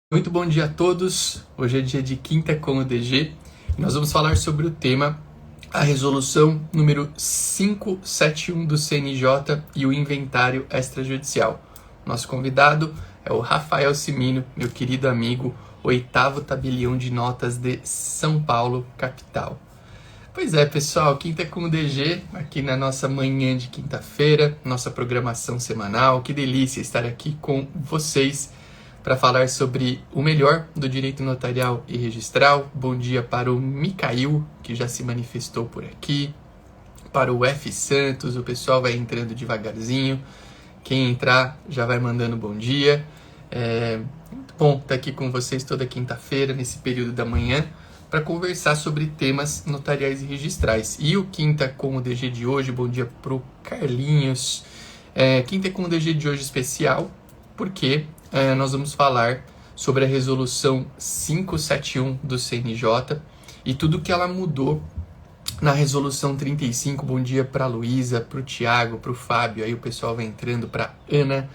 Muito bom dia a todos. Hoje é dia de quinta com o DG e nós vamos falar sobre o tema a resolução número 571 do CNJ e o inventário extrajudicial. Nosso convidado é o Rafael Cimino, meu querido amigo, 8º tabelião de notas de São Paulo, capital. Pois é, pessoal, quinta com o DG, aqui na nossa manhã de quinta-feira, nossa programação semanal. Que delícia estar aqui com vocês para falar sobre o melhor do direito notarial e registral. Bom dia para o Micael, que já se manifestou por aqui, para o F. Santos, o pessoal vai entrando devagarzinho. Quem entrar já vai mandando bom dia. É muito bom estar aqui com vocês toda quinta-feira, nesse período da manhã, para conversar sobre temas notariais e registrais. E o Quinta com o DG de hoje, bom dia para o Carlinhos. Quinta com o DG de hoje especial, porque nós vamos falar sobre a resolução 571 do CNJ e tudo que ela mudou na resolução 35. Bom dia para a Luísa, para o Tiago, para o Fábio, aí o pessoal vai entrando, para Ana,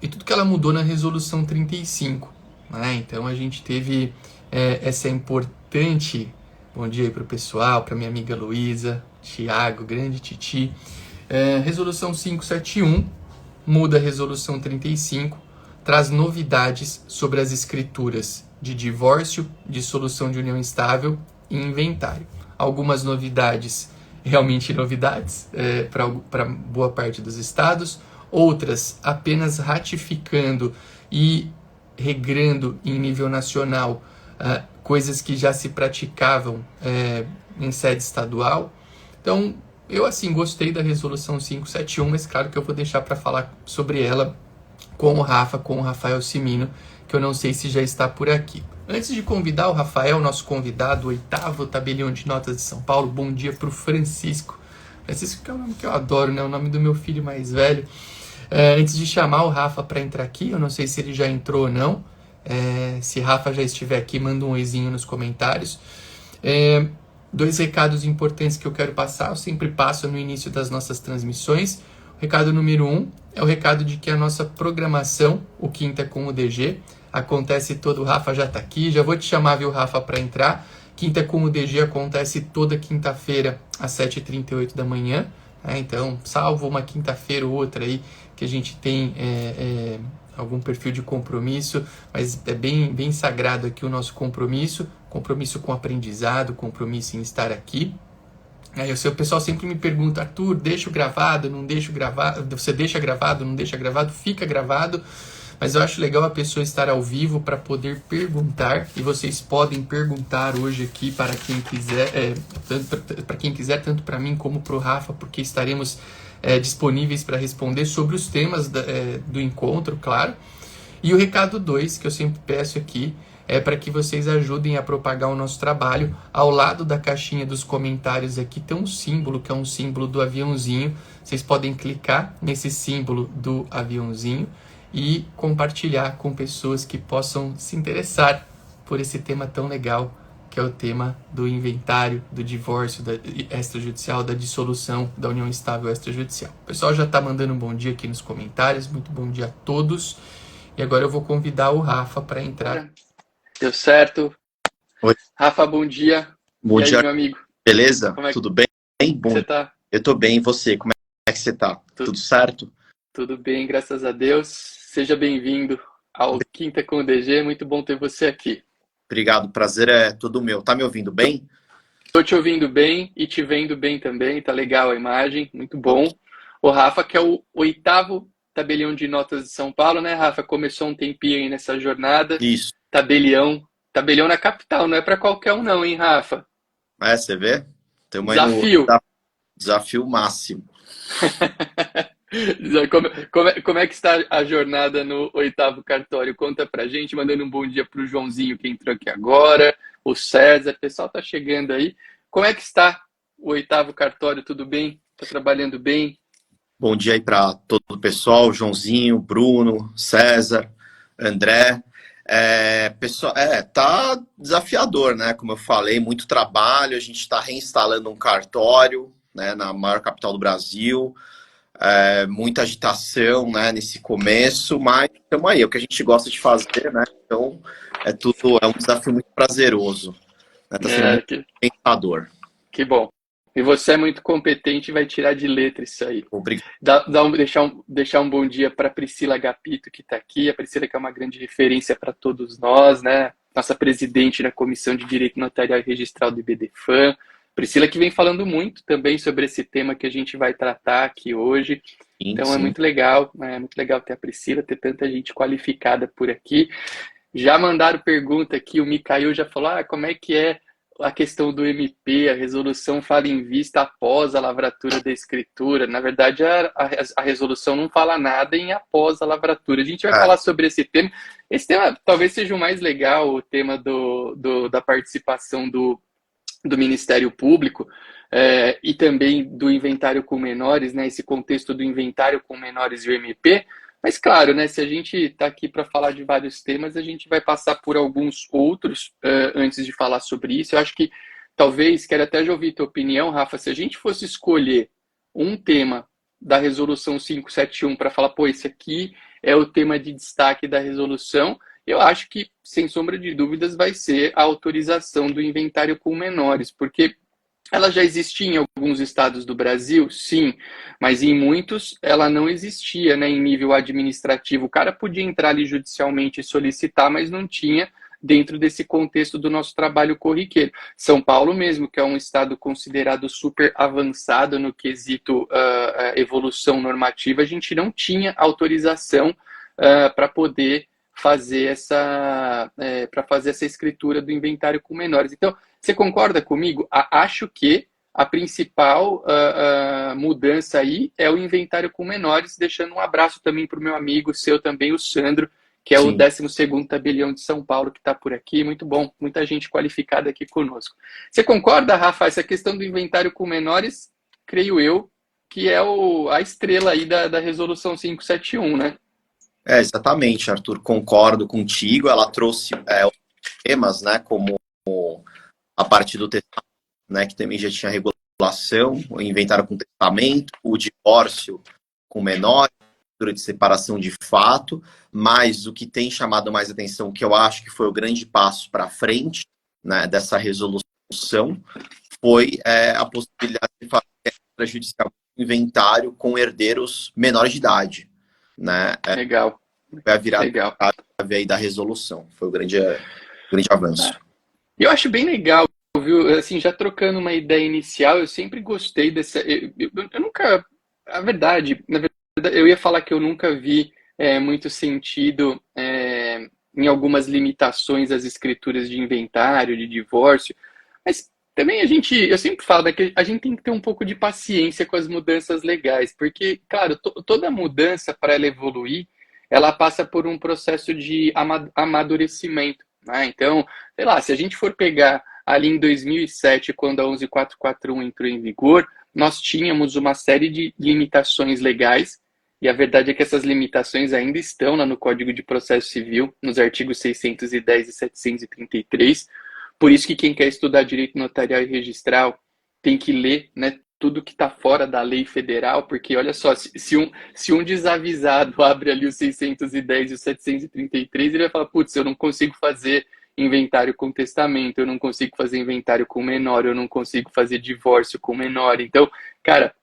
e tudo que ela mudou na resolução 35, né? Então a gente teve essa importante, bom dia aí para o pessoal, para minha amiga Luísa, Tiago, grande Titi, resolução 571, muda a resolução 35, traz novidades sobre as escrituras de divórcio, dissolução de união estável e inventário. Algumas novidades, realmente novidades, para boa parte dos estados, outras apenas ratificando e regrando em nível nacional coisas que já se praticavam em sede estadual. Então, eu, assim, gostei da resolução 571, mas claro que eu vou deixar para falar sobre ela com o Rafa, com o Rafael Cimino, que eu não sei se já está por aqui. Antes de convidar o Rafael, nosso convidado, 8º tabelião de notas de São Paulo, bom dia para o Francisco. Francisco, que é o nome que eu adoro, né? O nome do meu filho mais velho. Antes de chamar o Rafa para entrar aqui, eu não sei se ele já entrou ou não. Se Rafa já estiver aqui, manda um oizinho nos comentários. Dois recados importantes que eu quero passar, eu sempre passo no início das nossas transmissões. O recado número 1 é o recado de que a nossa programação, o Quinta com o DG, acontece todo... O Rafa já está aqui, já vou te chamar, viu, Rafa, para entrar. Quinta com o DG acontece toda quinta-feira às 7h38 da manhã. Então, salvo uma quinta-feira ou outra aí que a gente tem algum perfil de compromisso, mas é bem sagrado aqui o nosso compromisso com aprendizado, compromisso em estar aqui. Aí o pessoal sempre me pergunta, Arthur, deixo gravado, não deixo gravado, você deixa gravado, não deixa gravado, fica gravado, mas eu acho legal a pessoa estar ao vivo para poder perguntar, e vocês podem perguntar hoje aqui para quem quiser, tanto para mim como para o Rafa, porque estaremos disponíveis para responder sobre os temas do encontro, claro. E o recado 2, que eu sempre peço aqui, é para que vocês ajudem a propagar o nosso trabalho. Ao lado da caixinha dos comentários aqui tem um símbolo, que é um símbolo do aviãozinho. Vocês podem clicar nesse símbolo do aviãozinho e compartilhar com pessoas que possam se interessar por esse tema tão legal, que é o tema do inventário, do divórcio extrajudicial, da dissolução da união estável extrajudicial. O pessoal já está mandando um bom dia aqui nos comentários, muito bom dia a todos. E agora eu vou convidar o Rafa para entrar. Deu certo. Oi. Rafa, bom dia. Bom dia, meu amigo. Beleza? Tudo bem? Bom. Você tá? Eu tô bem, e você? Como é que você tá? Tudo certo? Tudo bem, graças a Deus. Seja bem-vindo ao Quinta com o DG, muito bom ter você aqui. Obrigado, prazer é todo meu. Tá me ouvindo bem? Tô te ouvindo bem e te vendo bem também, tá legal a imagem, muito bom. O Rafa, que é o 8º tabelião de notas de São Paulo, né, Rafa? Começou um tempinho aí nessa jornada. Isso. Tabelião na capital, não é para qualquer um não, hein, Rafa? Você vê? Desafio. Desafio máximo. Como é que está a jornada no 8º cartório? Conta pra gente, mandando um bom dia pro Joãozinho que entrou aqui agora, o César, o pessoal tá chegando aí. Como é que está o 8º cartório? Tudo bem? Tá trabalhando bem? Bom dia aí para todo o pessoal, Joãozinho, Bruno, César, André. Pessoal, tá desafiador, né? Como eu falei, muito trabalho. A gente está reinstalando um cartório, né, na maior capital do Brasil. muita agitação, né, nesse começo, mas estamos aí, é o que a gente gosta de fazer, né? Então é um desafio muito prazeroso, né? Tá sendo É, muito tentador. que bom. E você é muito competente e vai tirar de letra isso aí. Obrigado. Deixar um bom dia para Priscila Agapito, que está aqui. A Priscila que é uma grande referência para todos nós, né? Nossa presidente da Comissão de Direito Notarial e Registral do IBDFAN. Priscila que vem falando muito também sobre esse tema que a gente vai tratar aqui hoje. Sim, Então sim. é muito legal ter a Priscila, ter tanta gente qualificada por aqui. Já mandaram pergunta aqui, o Micael já falou, como é que é a questão do MP, a resolução fala em vista após a lavratura da escritura. Na verdade, a resolução não fala nada em após a lavratura. A gente vai É, falar sobre esse tema. Esse tema talvez seja o mais legal, o tema da participação do Ministério Público, e também do inventário com menores, né, esse contexto do inventário com menores e o MP. Mas claro, né, se a gente está aqui para falar de vários temas, a gente vai passar por alguns outros antes de falar sobre isso. Eu acho que talvez, quero até já ouvir tua opinião, Rafa, se a gente fosse escolher um tema da resolução 571 para falar, pô, esse aqui é o tema de destaque da resolução, eu acho que, sem sombra de dúvidas, vai ser a autorização do inventário com menores, porque ela já existia em alguns estados do Brasil, sim, mas em muitos ela não existia, né, em nível administrativo. O cara podia entrar ali judicialmente e solicitar, mas não tinha dentro desse contexto do nosso trabalho corriqueiro. São Paulo mesmo, que é um estado considerado super avançado no quesito evolução normativa, a gente não tinha autorização para poder para fazer essa escritura do inventário com menores. Então, você concorda comigo? Acho que a principal mudança aí é o inventário com menores, deixando um abraço também para o meu amigo, seu também, o Sandro, que é o sim. 12º Tabelião de São Paulo, que está por aqui. Muito bom, muita gente qualificada aqui conosco. Você concorda, Rafa? Essa questão do inventário com menores, creio eu, que é a estrela aí da resolução 571, né? Exatamente, Arthur, concordo contigo. Ela trouxe temas, né, como a parte do testamento, né, que também já tinha regulação, o inventário com testamento, o divórcio com menor, de separação de fato, mas o que tem chamado mais atenção, que eu acho que foi o grande passo para frente, né, dessa resolução, foi a possibilidade de fazer extrajudicial inventário com herdeiros menores de idade, né? Legal, Foi a virada legal. aí da resolução. Foi o grande avanço. Eu acho bem legal, viu? Assim, já trocando uma ideia inicial, eu sempre gostei dessa. Eu nunca. A verdade, na verdade, eu ia falar que eu nunca vi muito sentido em algumas limitações às escrituras de inventário, de divórcio, mas também eu sempre falo, né, que a gente tem que ter um pouco de paciência com as mudanças legais, porque, claro, toda mudança, para ela evoluir, ela passa por um processo de amadurecimento, né? Então, sei lá, se a gente for pegar ali em 2007, quando a 11441 entrou em vigor, nós tínhamos uma série de limitações legais, e a verdade é que essas limitações ainda estão lá no Código de Processo Civil, nos artigos 610 e 733. Por isso que quem quer estudar direito notarial e registral tem que ler, né, tudo que está fora da lei federal, porque olha só, se um desavisado abre ali os 610 e os 733, ele vai falar, putz, eu não consigo fazer inventário com testamento, eu não consigo fazer inventário com menor, eu não consigo fazer divórcio com menor. Então, cara,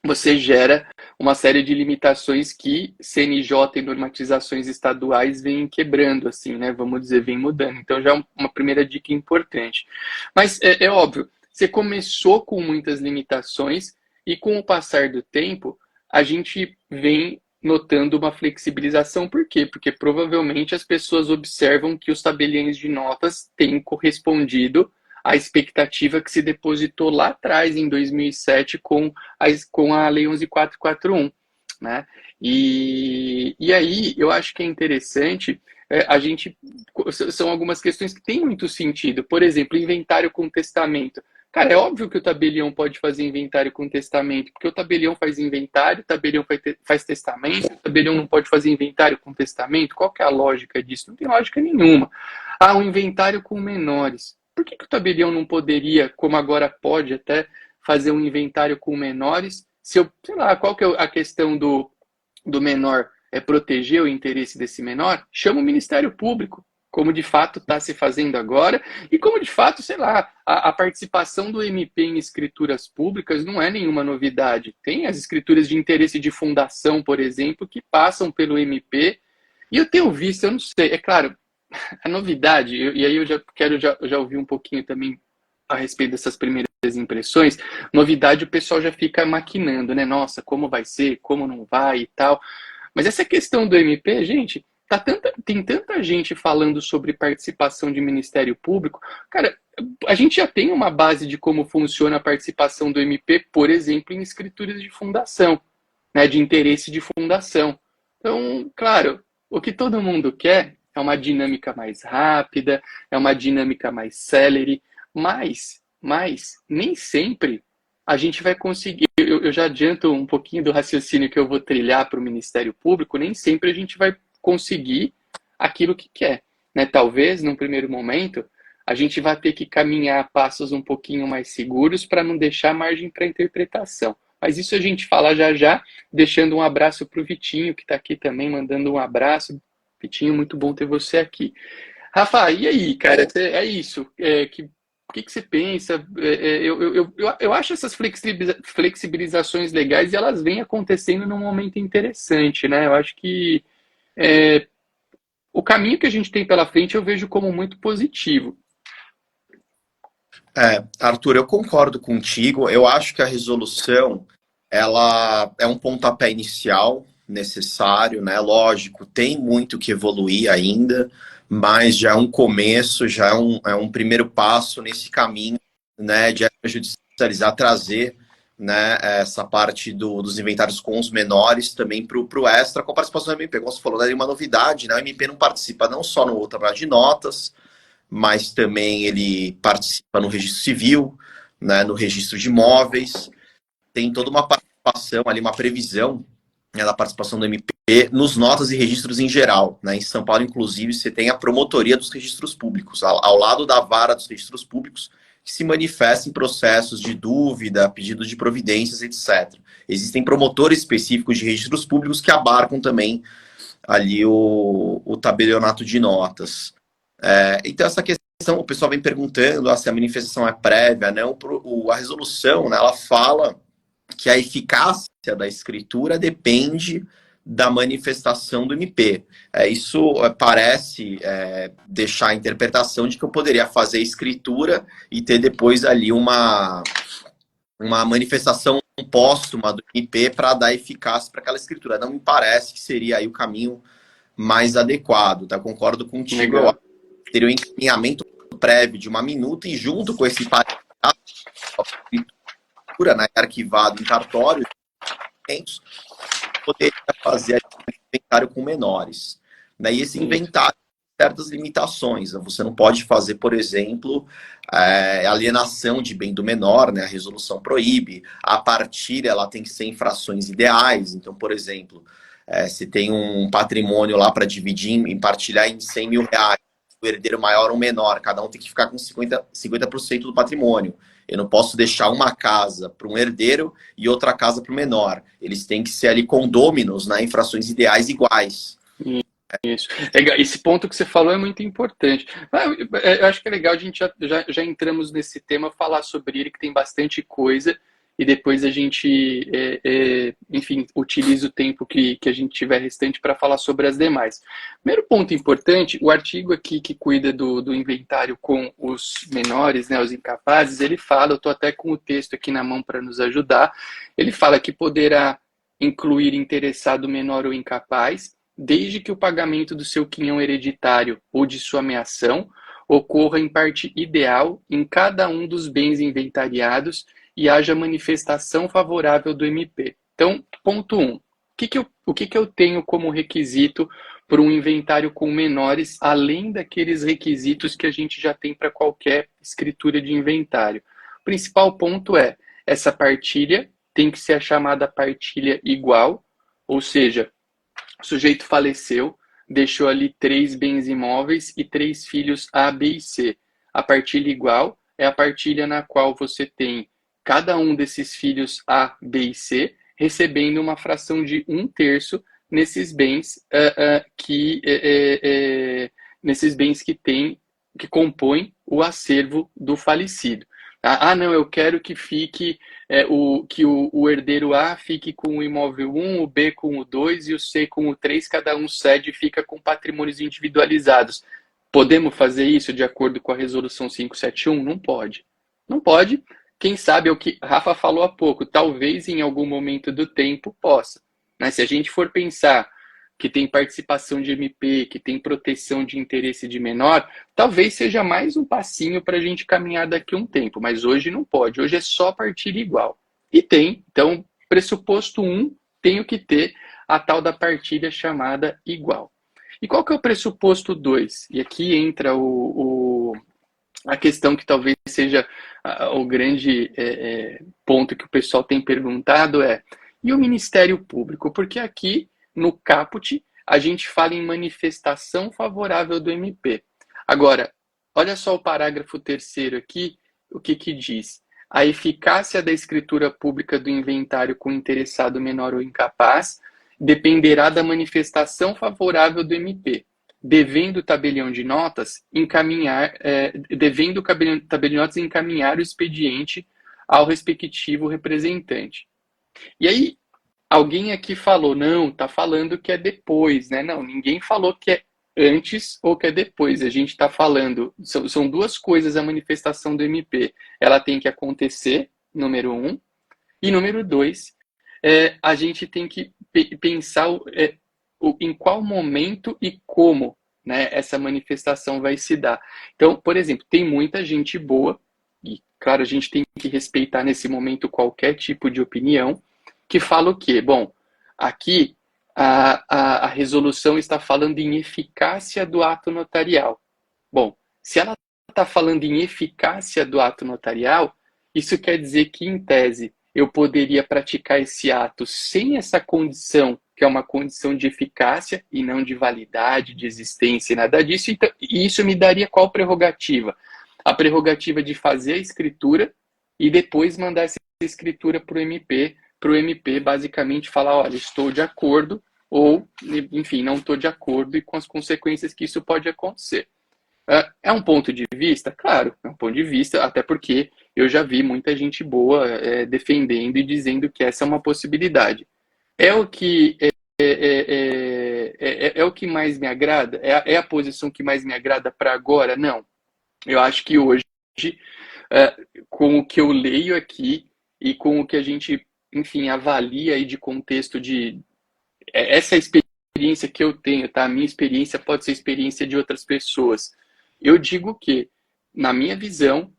você gera uma série de limitações que CNJ e normatizações estaduais vêm quebrando, assim, né? Vamos dizer, vem mudando. Então, já é uma primeira dica importante. Mas é óbvio, você começou com muitas limitações e com o passar do tempo, a gente vem notando uma flexibilização. Por quê? Porque provavelmente as pessoas observam que os tabeliões de notas têm correspondido à expectativa que se depositou lá atrás, em 2007, com a Lei 11.441, né? E aí, eu acho que é interessante, a gente, são algumas questões que têm muito sentido. Por exemplo, inventário com testamento. Cara, é óbvio que o tabelião pode fazer inventário com testamento, porque o tabelião faz inventário, o tabelião faz testamento, o tabelião não pode fazer inventário com testamento. Qual que é a lógica disso? Não tem lógica nenhuma. Um inventário com menores. Por que o tabelião não poderia, como agora pode até, fazer um inventário com menores Se eu, sei lá, qual que é a questão do menor? É proteger o interesse desse menor? Chama o Ministério Público, como de fato está se fazendo agora, e como de fato, sei lá, a participação do MP em escrituras públicas não é nenhuma novidade. Tem as escrituras de interesse de fundação, por exemplo, que passam pelo MP, e eu tenho visto, eu não sei, é claro, a novidade, e aí eu já quero já ouvir um pouquinho também a respeito dessas primeiras impressões. Novidade, o pessoal já fica maquinando, né? Nossa, como vai ser, como não vai e tal. Mas essa questão do MP, gente, tem tanta gente falando sobre participação de Ministério Público. Cara, a gente já tem uma base de como funciona a participação do MP, por exemplo, em escrituras de fundação, né, de interesse de fundação. Então, claro, o que todo mundo quer é uma dinâmica mais rápida, é uma dinâmica mais célere, mas nem sempre a gente vai conseguir. Eu já adianto um pouquinho do raciocínio que eu vou trilhar para o Ministério Público, nem sempre a gente vai conseguir aquilo que quer. Né? Talvez, num primeiro momento, a gente vai ter que caminhar a passos um pouquinho mais seguros para não deixar margem para interpretação. Mas isso a gente fala já já, deixando um abraço para o Vitinho, que está aqui também, mandando um abraço. Vitinho, muito bom ter você aqui. Rafa, e aí, cara? É isso. O que você pensa? Eu acho essas flexibilizações legais e elas vêm acontecendo num momento interessante, né? Eu acho que é, o caminho que a gente tem pela frente eu vejo como muito positivo. Arthur, eu concordo contigo. Eu acho que a resolução ela é um pontapé inicial necessário, né? Lógico, tem muito que evoluir ainda, mas já é um começo, já é um primeiro passo nesse caminho, né? De judicializar, trazer, né, essa parte dos inventários com os menores também para o Extra, com a participação do MP. Como você falou, daí uma novidade, né? O MP não participa não só no trabalho de notas, mas também ele participa no registro civil, né, no registro de imóveis, tem toda uma participação ali, uma previsão, né, da participação do MP nos notas e registros em geral. Né? Em São Paulo, inclusive, você tem a promotoria dos registros públicos, ao lado da vara dos registros públicos, que se manifesta em processos de dúvida, pedido de providências, etc. Existem promotores específicos de registros públicos que abarcam também ali o tabelionato de notas. Então, essa questão, o pessoal vem perguntando se a manifestação é prévia, não. A resolução, né, ela fala que a eficácia da escritura depende da manifestação do MP. Isso parece deixar a interpretação de que eu poderia fazer a escritura e ter depois ali uma manifestação póstuma do MP para dar eficácia para aquela escritura. Não me parece que seria aí o caminho mais adequado, tá? Concordo contigo. Legal. Eu teria um encaminhamento prévio de uma minuta e junto com esse parágrafo, né, arquivado em cartório, poderia fazer inventário com menores. Né? E esse inventário tem certas limitações. Você não pode fazer, por exemplo, alienação de bem do menor, né? A resolução proíbe. A partilha ela tem que ser em frações ideais. Então, por exemplo, se tem um patrimônio lá para dividir, em partilhar em 100 mil reais, o herdeiro maior ou menor, cada um tem que ficar com 50% do patrimônio. Eu não posso deixar uma casa para um herdeiro e outra casa para o menor. Eles têm que ser ali condôminos, né, em frações ideais iguais. Isso. Esse ponto que você falou é muito importante. Eu acho que é legal, a gente já entramos nesse tema, falar sobre ele, que tem bastante coisa, e depois a gente, enfim, utiliza o tempo que a gente tiver restante para falar sobre as demais. Primeiro ponto importante, o artigo aqui que cuida do inventário com os menores, né, os incapazes, ele fala, eu estou até com o texto aqui na mão para nos ajudar, ele fala que poderá incluir interessado menor ou incapaz, desde que o pagamento do seu quinhão hereditário ou de sua meação ocorra em parte ideal em cada um dos bens inventariados e haja manifestação favorável do MP. Então, ponto 1. O que eu tenho como requisito para um inventário com menores, além daqueles requisitos que a gente já tem para qualquer escritura de inventário? O principal ponto é, essa partilha tem que ser a chamada partilha igual, ou seja, o sujeito faleceu, deixou ali 3 bens imóveis e 3 filhos A, B e C. A partilha igual é a partilha na qual você tem cada um desses filhos A, B e C, recebendo uma fração de 1/3 nesses bens nesses bens que compõem o acervo do falecido. Ah, não, eu quero que fique o herdeiro A fique com o imóvel 1, o B com o 2 e o C com o 3, cada um cede e fica com patrimônios individualizados. Podemos fazer isso de acordo com a resolução 571? Não pode. Não pode. Quem sabe é o que Rafa falou há pouco, talvez em algum momento do tempo possa. Mas se a gente for pensar que tem participação de MP, que tem proteção de interesse de menor, talvez seja mais um passinho para a gente caminhar daqui a um tempo, mas hoje não pode, hoje é só partilha igual. E tem, então, pressuposto 1, tenho que ter a tal da partilha chamada igual. E qual que é o pressuposto 2? E aqui entra a questão que talvez seja o grande ponto que o pessoal tem perguntado e o Ministério Público? Porque aqui, no caput, a gente fala em manifestação favorável do MP. Agora, olha só o parágrafo 3º aqui, o que diz? A eficácia da escritura pública do inventário com interessado menor ou incapaz dependerá da manifestação favorável do MP, devendo o tabelião de notas encaminhar o expediente ao respectivo representante. E aí, alguém aqui falou, não, está falando que é depois, né? Não, ninguém falou que é antes ou que é depois. A gente está falando, são duas coisas a manifestação do MP. Ela tem que acontecer, número 1, e número 2, a gente tem que pensar em qual momento e como, né, essa manifestação vai se dar. Então, por exemplo, tem muita gente boa, e claro, a gente tem que respeitar nesse momento qualquer tipo de opinião, que fala o quê? Bom, aqui a resolução está falando em eficácia do ato notarial. Bom, se ela está falando em eficácia do ato notarial, isso quer dizer que, em tese, eu poderia praticar esse ato sem essa condição, que é uma condição de eficácia e não de validade, de existência e nada disso. Então, e isso me daria qual prerrogativa? A prerrogativa de fazer a escritura e depois mandar essa escritura para o MP basicamente falar, olha, estou de acordo ou, enfim, não estou de acordo e com as consequências que isso pode acontecer. É um ponto de vista? Claro, é um ponto de vista, até porque eu já vi muita gente boa defendendo e dizendo que essa é uma possibilidade. É o que é o que mais me agrada? É a posição que mais me agrada para agora? Não. Eu acho que hoje, com o que eu leio aqui e com o que a gente, enfim, avalia aí de contexto de essa experiência que eu tenho, tá? A minha experiência pode ser a experiência de outras pessoas. Eu digo que, na minha visão,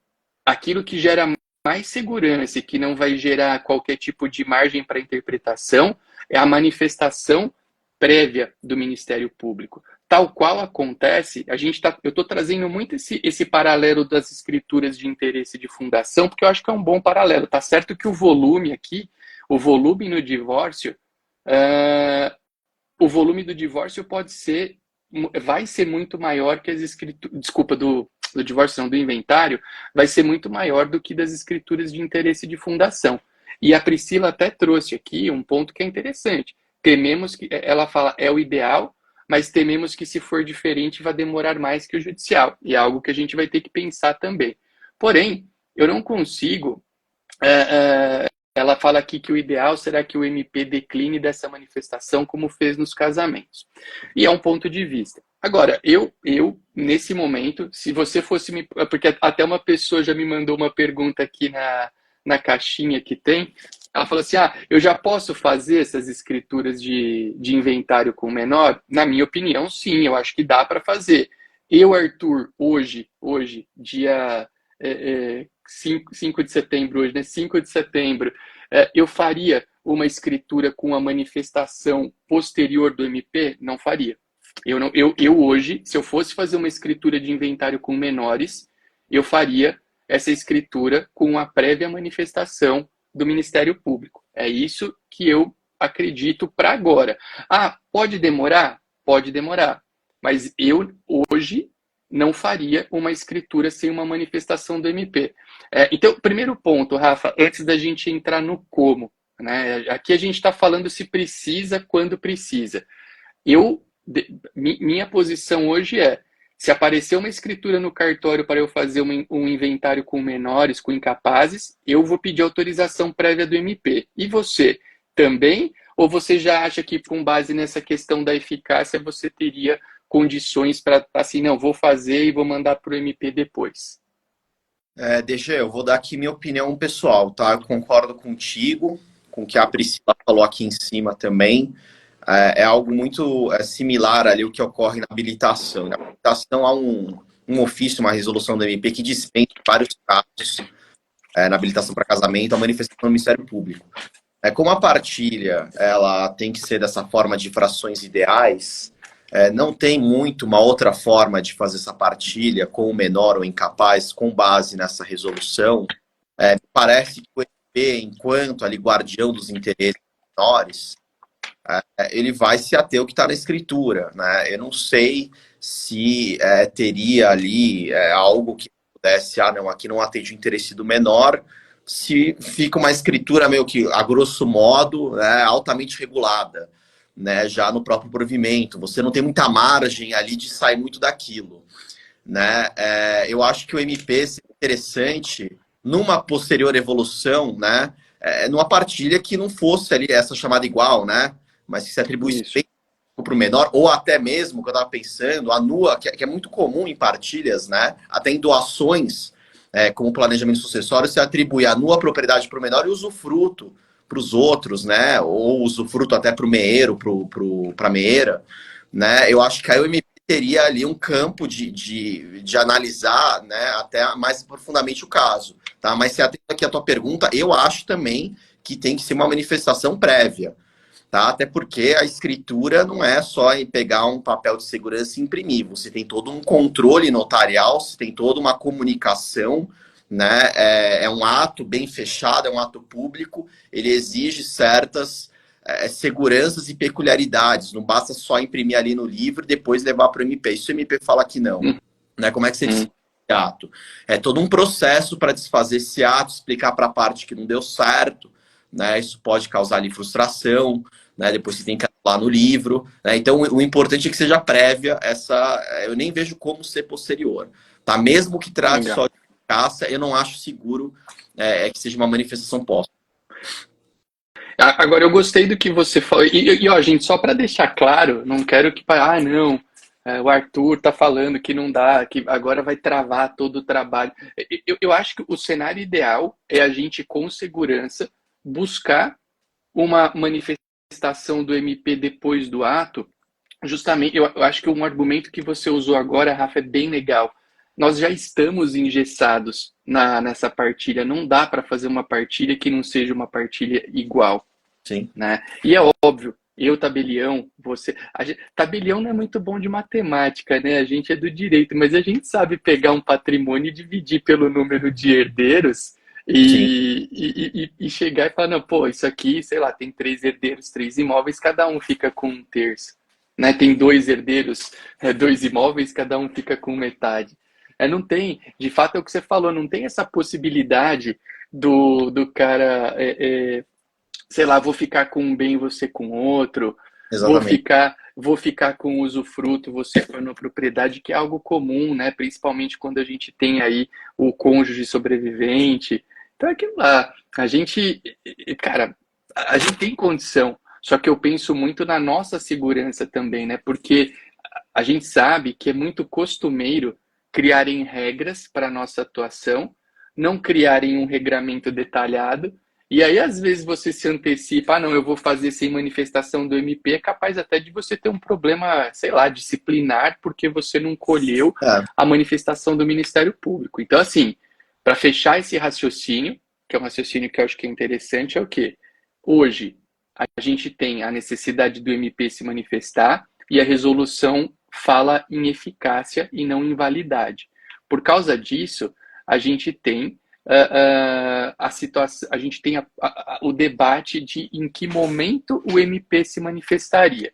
aquilo que gera mais segurança e que não vai gerar qualquer tipo de margem para interpretação é a manifestação prévia do Ministério Público. Tal qual acontece, eu estou trazendo muito esse paralelo das escrituras de interesse de fundação, porque eu acho que é um bom paralelo. Tá certo que o volume aqui, o volume no divórcio, o volume do divórcio vai ser muito maior que as escrituras, desculpa, do divórcio não, do inventário, vai ser muito maior do que das escrituras de interesse de fundação. E a Priscila até trouxe aqui um ponto que é interessante. Tememos que, ela fala, é o ideal, mas tememos que se for diferente vai demorar mais que o judicial. E é algo que a gente vai ter que pensar também. Porém, eu não consigo... ela fala aqui que o ideal será que o MP decline dessa manifestação como fez nos casamentos. E é um ponto de vista. Agora, eu nesse momento, se você fosse me... Porque até uma pessoa já me mandou uma pergunta aqui na caixinha que tem. Ela falou assim, eu já posso fazer essas escrituras de inventário com menor? Na minha opinião, sim, eu acho que dá para fazer. Eu, Arthur, hoje dia 5 de setembro hoje, né? 5 de setembro, eu faria uma escritura com a manifestação posterior do MP? Não faria. Eu hoje, se eu fosse fazer uma escritura de inventário com menores, eu faria essa escritura com a prévia manifestação do Ministério Público. É isso que eu acredito para agora. Pode demorar? Pode demorar. Mas eu, hoje, não faria uma escritura sem uma manifestação do MP. Então, primeiro ponto, Rafa, antes da gente entrar no como, né? Aqui a gente está falando se precisa, quando precisa. Minha posição hoje é, se aparecer uma escritura no cartório para eu fazer um inventário com menores, com incapazes, eu vou pedir autorização prévia do MP. E você também? Ou você já acha que, com base nessa questão da eficácia, você teria condições para, assim, não, vou fazer e vou mandar para o MP depois? DG, eu vou dar aqui minha opinião pessoal, tá? Eu concordo contigo, com o que a Priscila falou aqui em cima também. É algo muito similar ali o que ocorre na habilitação. Na habilitação há um ofício, uma resolução do MP que dispensa vários casos na habilitação para casamento, a manifestação do Ministério Público. Como a partilha ela tem que ser dessa forma de frações ideais, não tem muito uma outra forma de fazer essa partilha com o menor ou incapaz com base nessa resolução. Parece que o MP, enquanto ali guardião dos interesses menores, ele vai se ater ao que está na escritura, né? Eu não sei se teria ali algo que pudesse, não, aqui não atende o interesse do menor, se fica uma escritura meio que, a grosso modo, né, altamente regulada, né, já no próprio provimento. Você não tem muita margem ali de sair muito daquilo, né? Eu acho que o MP seria interessante numa posterior evolução, né, numa partilha que não fosse ali essa chamada igual, né, mas que se atribuísse bem para o menor, ou até mesmo, que eu estava pensando, a NUA, que é muito comum em partilhas, né, até em doações, como planejamento sucessório, se atribui a NUA propriedade para o menor e usufruto para os outros, né, ou usufruto até para o meeiro, para a meeira, né. Eu acho que aí o MP teria ali um campo de analisar, né, até mais profundamente o caso, tá? Mas se atento aqui à tua pergunta, eu acho também que tem que ser uma manifestação prévia, tá? Até porque a escritura não é só em pegar um papel de segurança e imprimir, você tem todo um controle notarial, você tem toda uma comunicação, né? É um ato bem fechado, é um ato público, ele exige certas seguranças e peculiaridades, não basta só imprimir ali no livro e depois levar para o MP. Isso o MP fala que não, né? Como é que você desfaz esse ato? É todo um processo para desfazer esse ato, explicar para a parte que não deu certo, né? Isso pode causar ali frustração, né? Depois você tem que anular no livro, né? Então o importante é que seja prévia essa. Eu nem vejo como ser posterior, tá? Mesmo que trate só de caça, eu não acho seguro que seja uma manifestação póstuma. Agora, eu gostei do que você falou. Ó, gente, só para deixar claro, não quero que. Não, o Arthur tá falando que não dá, que agora vai travar todo o trabalho. Eu acho que o cenário ideal é a gente, com segurança, buscar uma manifestação do MP depois do ato. Justamente, eu acho que um argumento que você usou agora, Rafa, é bem legal. Nós já estamos engessados nessa partilha. Não dá para fazer uma partilha que não seja uma partilha igual. Sim. Né? E é óbvio, eu, tabelião, você. Tabelião não é muito bom de matemática, né? A gente é do direito, mas a gente sabe pegar um patrimônio e dividir pelo número de herdeiros e chegar e falar: não, pô, isso aqui, sei lá, tem 3 herdeiros, 3 imóveis, cada um fica com 1/3. Né? Tem 2 herdeiros, 2 imóveis, cada um fica com metade. Não tem, de fato é o que você falou, não tem essa possibilidade do cara sei lá, vou ficar com um bem, você com outro, Exatamente. vou ficar com usufruto, você com a propriedade, que é algo comum, né? Principalmente quando a gente tem aí o cônjuge sobrevivente. Então é aquilo lá. A gente, cara, a gente tem condição, só que eu penso muito na nossa segurança também, né? Porque a gente sabe que é muito costumeiro criarem regras para nossa atuação, não criarem um regramento detalhado. E aí, às vezes, você se antecipa, não, eu vou fazer sem manifestação do MP, é capaz até de você ter um problema, sei lá, disciplinar, porque você não colheu a manifestação do Ministério Público. Então, assim, para fechar esse raciocínio, que é um raciocínio que eu acho que é interessante, é o quê? Hoje, a gente tem a necessidade do MP se manifestar e a resolução fala em eficácia e não em validade. Por causa disso, a gente tem a situação, a gente tem o debate de em que momento o MP se manifestaria.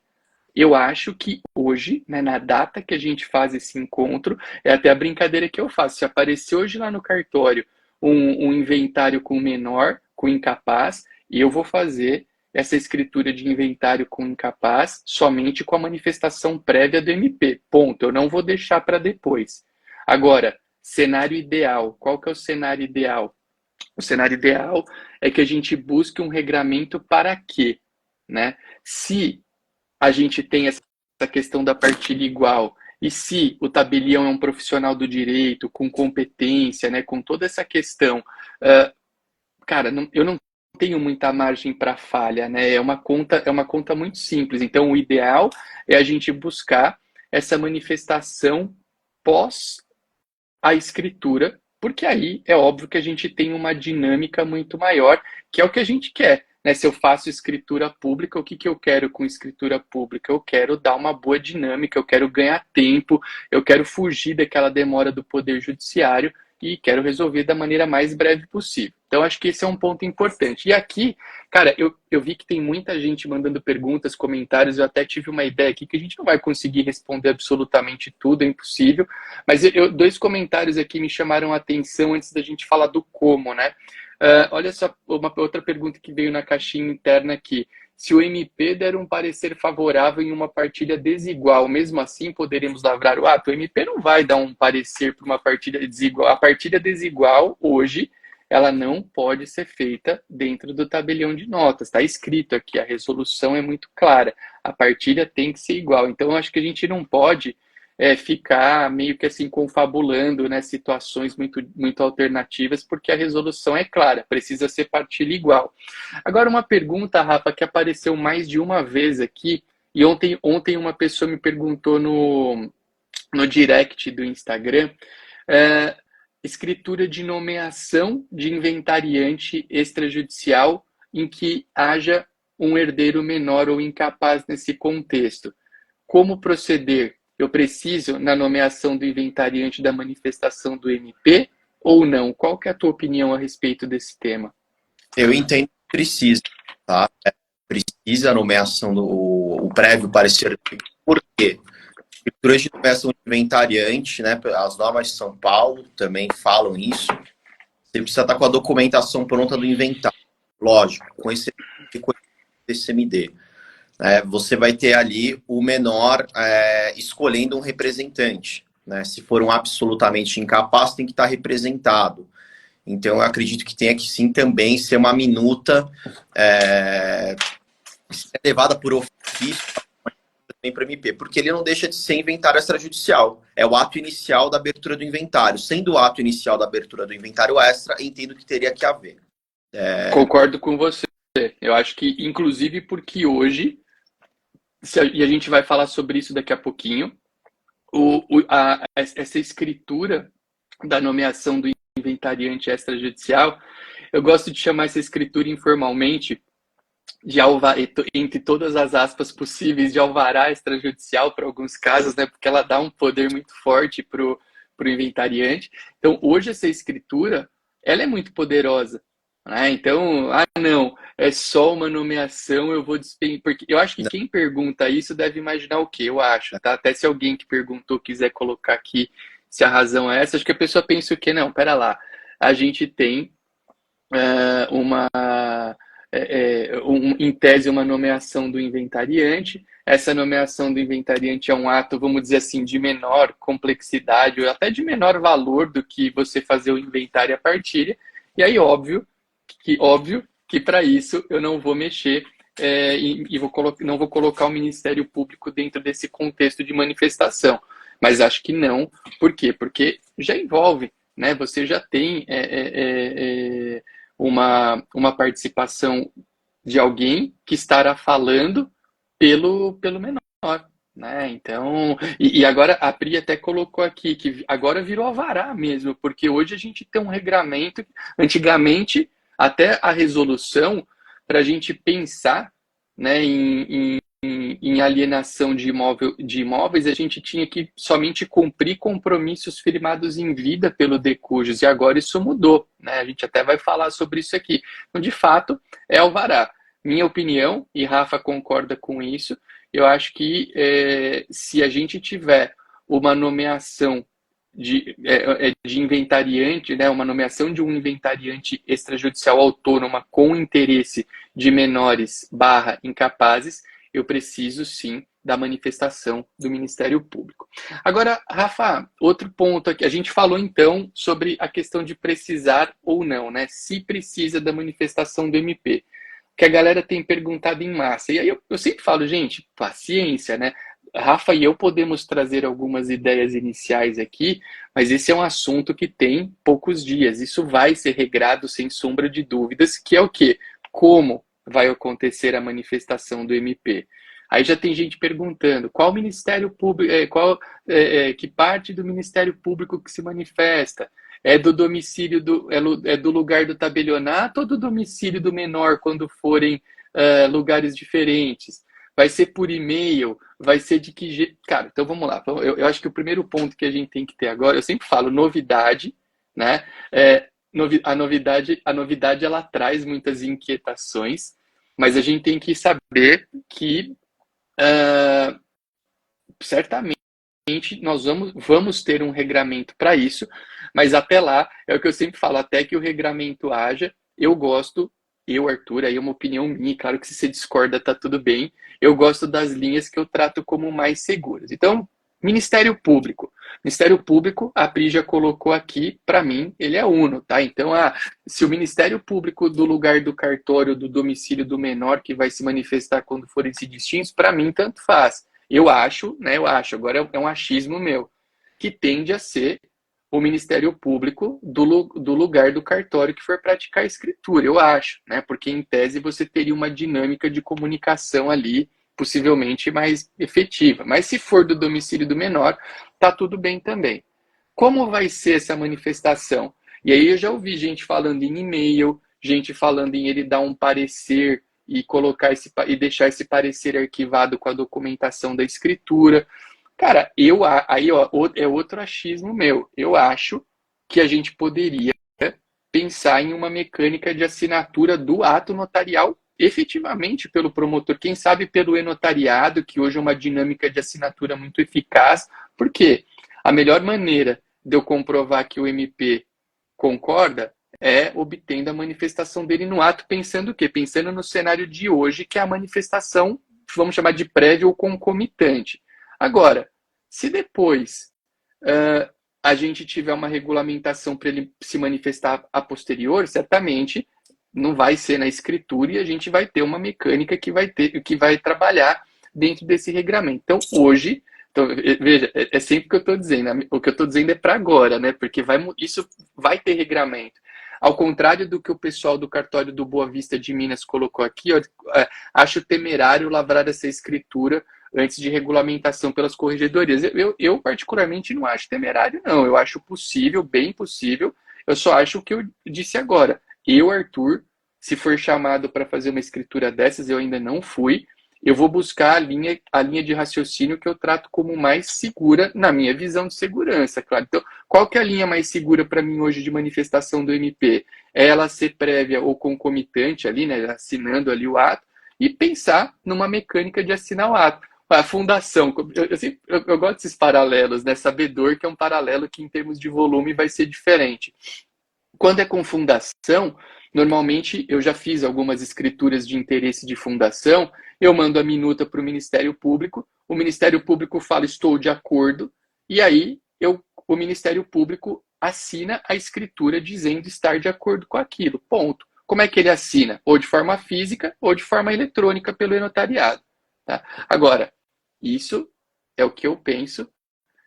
Eu acho que hoje, né, na data que a gente faz esse encontro, é até a brincadeira que eu faço. Se aparecer hoje lá no cartório um inventário com menor, com incapaz, eu vou fazer essa escritura de inventário com incapaz somente com a manifestação prévia do MP. Ponto. Eu não vou deixar para depois. Agora, cenário ideal. Qual que é o cenário ideal? O cenário ideal é que a gente busque um regramento para quê? Né? Se a gente tem essa questão da partilha igual, e se o tabelião é um profissional do direito, com competência, né, com toda essa questão, cara, eu não tenho muita margem para falha, né? É uma conta muito simples. Então, o ideal é a gente buscar essa manifestação pós a escritura, porque aí é óbvio que a gente tem uma dinâmica muito maior, que é o que a gente quer. Né? Se eu faço escritura pública, o que, que eu quero com escritura pública? Eu quero dar uma boa dinâmica, eu quero ganhar tempo, eu quero fugir daquela demora do Poder Judiciário e quero resolver da maneira mais breve possível. Então, acho que esse é um ponto importante. E aqui, cara, eu vi que tem muita gente mandando perguntas, comentários, eu até tive uma ideia aqui que a gente não vai conseguir responder absolutamente tudo, é impossível, mas dois comentários aqui me chamaram a atenção antes da gente falar do como, né? Olha só, uma outra pergunta que veio na caixinha interna aqui. Se o MP der um parecer favorável em uma partilha desigual, mesmo assim poderemos lavrar o ato? O MP não vai dar um parecer para uma partilha desigual. A partilha desigual, hoje, ela não pode ser feita dentro do tabelião de notas. Está escrito aqui, a resolução é muito clara. A partilha tem que ser igual. Então, eu acho que a gente não pode ficar meio que assim confabulando, né, situações muito alternativas, porque a resolução é clara, precisa ser partilha igual. Agora, uma pergunta, Rafa, que apareceu mais de uma vez aqui, e ontem uma pessoa me perguntou no direct do Instagram, escritura de nomeação de inventariante extrajudicial em que haja um herdeiro menor ou incapaz nesse contexto. Como proceder? Eu preciso, na nomeação do inventariante, da manifestação do MP ou não? Qual que é a tua opinião a respeito desse tema? Eu entendo que precisa, tá? Precisa a nomeação o prévio parecer. Por quê? Escritura de nomeação de inventariante, né? As normas de São Paulo também falam isso. Você precisa estar com a documentação pronta do inventário. Lógico, com esse CMD. Você vai ter ali o menor escolhendo um representante. Né? Se for um absolutamente incapaz, tem que estar representado. Então, eu acredito que tenha que sim também ser uma minuta levada por ofício também para o MP, porque ele não deixa de ser inventário extrajudicial. É o ato inicial da abertura do inventário. Sendo o ato inicial da abertura do inventário extra, entendo que teria que haver. Concordo com você. Eu acho que, inclusive, porque hoje, e a gente vai falar sobre isso daqui a pouquinho, essa escritura da nomeação do inventariante extrajudicial, eu gosto de chamar essa escritura informalmente de entre todas as aspas possíveis, de alvará extrajudicial para alguns casos, né? Porque ela dá um poder muito forte pro inventariante. Então, hoje essa escritura, ela é muito poderosa. Então, não, é só uma nomeação, eu vou despender. Porque eu acho que quem pergunta isso deve imaginar o quê? Eu acho, tá? Até se alguém que perguntou quiser colocar aqui se a razão é essa, acho que a pessoa pensa o quê? Não, pera lá. A gente tem em tese, uma nomeação do inventariante. Essa nomeação do inventariante é um ato, vamos dizer assim, de menor complexidade, ou até de menor valor do que você fazer o inventário e a partilha. E aí, óbvio que para isso eu não vou mexer não vou colocar o Ministério Público dentro desse contexto de manifestação. Mas acho que não. Por quê? Porque já envolve, né? Você já tem uma participação de alguém que estará falando pelo menor. Né? Então, e agora a Pri até colocou aqui que agora virou alvará mesmo, porque hoje a gente tem um regramento. Antigamente, até a resolução, para a gente pensar, né, em alienação de imóveis, a gente tinha que somente cumprir compromissos firmados em vida pelo decujus, e agora isso mudou, né? A gente até vai falar sobre isso aqui. Então, de fato, é alvará. Minha opinião, e Rafa concorda com isso, eu acho que se a gente tiver uma nomeação de inventariante, né, uma nomeação de um inventariante extrajudicial autônoma com interesse de menores / incapazes, eu preciso sim da manifestação do Ministério Público. Agora, Rafa, outro ponto aqui, a gente falou então sobre a questão de precisar ou não, né? Se precisa da manifestação do MP, que a galera tem perguntado em massa. E aí eu sempre falo, gente, paciência, né? Rafa e eu podemos trazer algumas ideias iniciais aqui, mas esse é um assunto que tem poucos dias. Isso vai ser regrado sem sombra de dúvidas, que é o quê? Como vai acontecer a manifestação do MP? Aí já tem gente perguntando qual Ministério Público, que parte do Ministério Público que se manifesta? É do domicílio do lugar do tabelionato ou do domicílio do menor quando forem lugares diferentes? Vai ser por e-mail? Vai ser de que jeito? Cara, então vamos lá. Eu acho que o primeiro ponto que a gente tem que ter agora, eu sempre falo novidade, né? A novidade ela traz muitas inquietações, mas a gente tem que saber que certamente nós vamos ter um regramento para isso, mas até lá, é o que eu sempre falo, até que o regramento haja, Arthur, aí é uma opinião minha, claro que se você discorda tá tudo bem, eu gosto das linhas que eu trato como mais seguras. Então, Ministério Público. Ministério Público, a Pri já colocou aqui, para mim, ele é uno, tá? Então, se o Ministério Público do lugar do cartório, do domicílio do menor, que vai se manifestar quando forem se distintos, para mim, tanto faz. Eu acho, agora é um achismo meu, que tende a ser o Ministério Público do lugar do cartório que for praticar a escritura, eu acho, né? Porque, em tese, você teria uma dinâmica de comunicação ali, possivelmente mais efetiva. Mas se for do domicílio do menor, tá tudo bem também. Como vai ser essa manifestação? E aí eu já ouvi gente falando em e-mail, gente falando em ele dar um parecer e deixar esse parecer arquivado com a documentação da escritura. Cara, é outro achismo meu. Eu acho que a gente poderia pensar em uma mecânica de assinatura do ato notarial efetivamente pelo promotor, quem sabe pelo e-notariado, que hoje é uma dinâmica de assinatura muito eficaz. Por quê? A melhor maneira de eu comprovar que o MP concorda é obtendo a manifestação dele no ato, pensando o quê? Pensando no cenário de hoje, que é a manifestação, vamos chamar de prévia ou concomitante. Agora, se depois a gente tiver uma regulamentação para ele se manifestar a posterior, certamente não vai ser na escritura e a gente vai ter uma mecânica que vai trabalhar dentro desse regramento. Então, hoje, veja, é sempre o que eu estou dizendo. O que eu estou dizendo é para agora, né? Porque isso vai ter regramento. Ao contrário do que o pessoal do cartório do Boa Vista de Minas colocou aqui, acho temerário lavrar essa escritura antes de regulamentação pelas corregedorias. Eu particularmente não acho temerário, não. Eu acho possível, bem possível. Eu só acho o que eu disse agora. Eu, Arthur, se for chamado para fazer uma escritura dessas, eu ainda não fui, eu vou buscar a linha de raciocínio que eu trato como mais segura na minha visão de segurança, claro. Então, qual que é a linha mais segura para mim hoje de manifestação do MP? É ela ser prévia ou concomitante ali, né, assinando ali o ato, e pensar numa mecânica de assinar o ato. A fundação, eu gosto desses paralelos, né? Sabedor que é um paralelo que em termos de volume vai ser diferente. Quando é com fundação, normalmente eu já fiz algumas escrituras de interesse de fundação, eu mando a minuta para o Ministério Público, o Ministério Público fala estou de acordo, e aí o Ministério Público assina a escritura dizendo estar de acordo com aquilo, ponto. Como é que ele assina? Ou de forma física ou de forma eletrônica pelo e-notariado. Tá? Agora, isso é o que eu penso,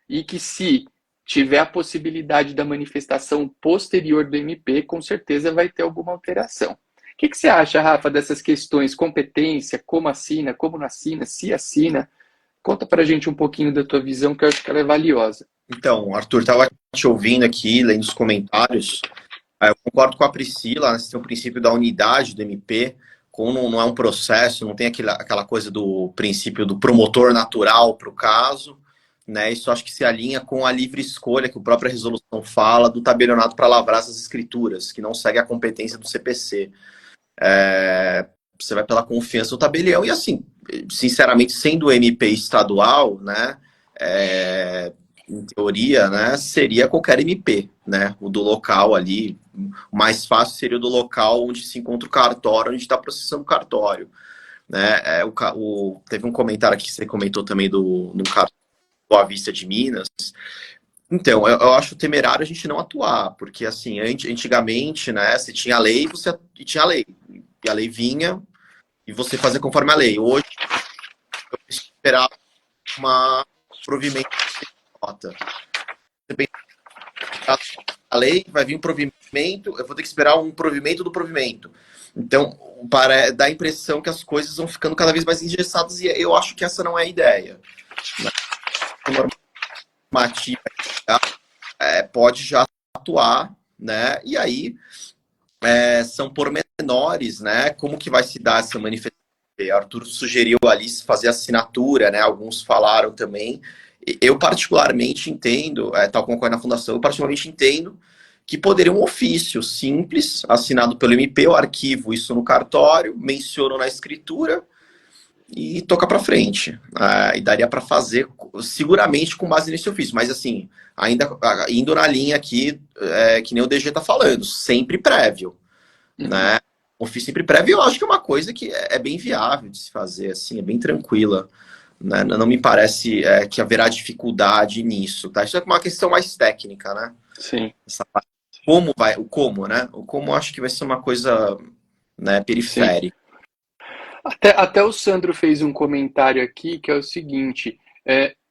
e que se tiver a possibilidade da manifestação posterior do MP, com certeza vai ter alguma alteração. O que você acha, Rafa, dessas questões? Competência, como assina, como não assina, se assina? Conta pra gente um pouquinho da tua visão, que eu acho que ela é valiosa. Então, Arthur, estava te ouvindo aqui, lendo os comentários. Eu concordo com a Priscila, né? Tem o princípio da unidade do MP, como não é um processo, não tem aquela coisa do princípio do promotor natural para o caso, né? Isso acho que se alinha com a livre escolha que a própria resolução fala do tabelionato para lavrar essas escrituras, que não segue a competência do CPC. Você vai pela confiança no tabelião e, assim, sinceramente, sendo o MP estadual, né, em teoria, né, seria qualquer MP, né, o do local ali, o mais fácil seria o do local onde se encontra o cartório, onde está processando o cartório, né, teve um comentário aqui que você comentou também no cartório Boa Vista de Minas. Então, eu acho temerário a gente não atuar, porque, assim, antigamente, né, você tinha a lei e tinha a lei, e a lei vinha e você fazia conforme a lei. Hoje, eu preciso esperar uma provimento de nota. Você pensa, a lei vai vir um provimento, eu vou ter que esperar um provimento do provimento. Então, dá a impressão que as coisas vão ficando cada vez mais engessadas e eu acho que essa não é a ideia. A normativa pode já atuar, né? E aí são pormenores, né? Como que vai se dar essa manifestação? Arthur sugeriu ali fazer assinatura, né? Alguns falaram também. Eu particularmente entendo, tal como ocorre na fundação, eu particularmente entendo que poderia um ofício simples, assinado pelo MP, eu arquivo isso no cartório, menciono na escritura e toca para frente. E daria para fazer seguramente com base nesse ofício, mas assim, ainda indo na linha aqui, que nem o DG está falando, sempre prévio, né? Ofício sempre prévio, eu acho que é uma coisa que é bem viável de se fazer, assim, é bem tranquila. Né? Não me parece que haverá dificuldade nisso, tá? Isso é uma questão mais técnica, né? Sim. O como, né? O como acho que vai ser uma coisa, né, periférica. Sim. Até o Sandro fez um comentário aqui que é o seguinte: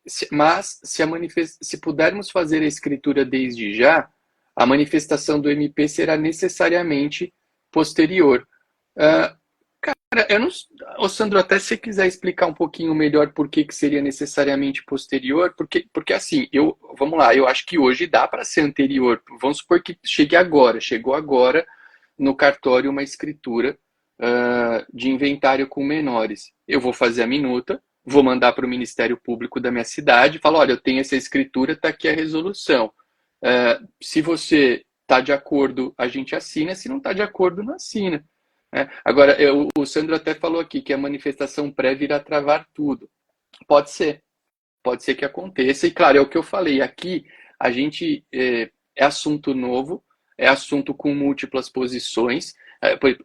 se pudermos fazer a escritura desde já, a manifestação do MP será necessariamente posterior. Cara, eu não, ô Sandro, até se você quiser explicar um pouquinho melhor por que seria necessariamente posterior, porque assim, vamos lá, eu acho que hoje dá para ser anterior. Vamos supor que chegou agora no cartório uma escritura de inventário com menores. Eu vou fazer a minuta, vou mandar para o Ministério Público da minha cidade, falo, olha, eu tenho essa escritura, está aqui a resolução. Se você está de acordo, a gente assina, se não está de acordo, não assina. Agora, o Sandro até falou aqui que a manifestação prévia irá travar tudo. Pode ser que aconteça, e claro, é o que eu falei, aqui a gente é assunto novo, é assunto com múltiplas posições.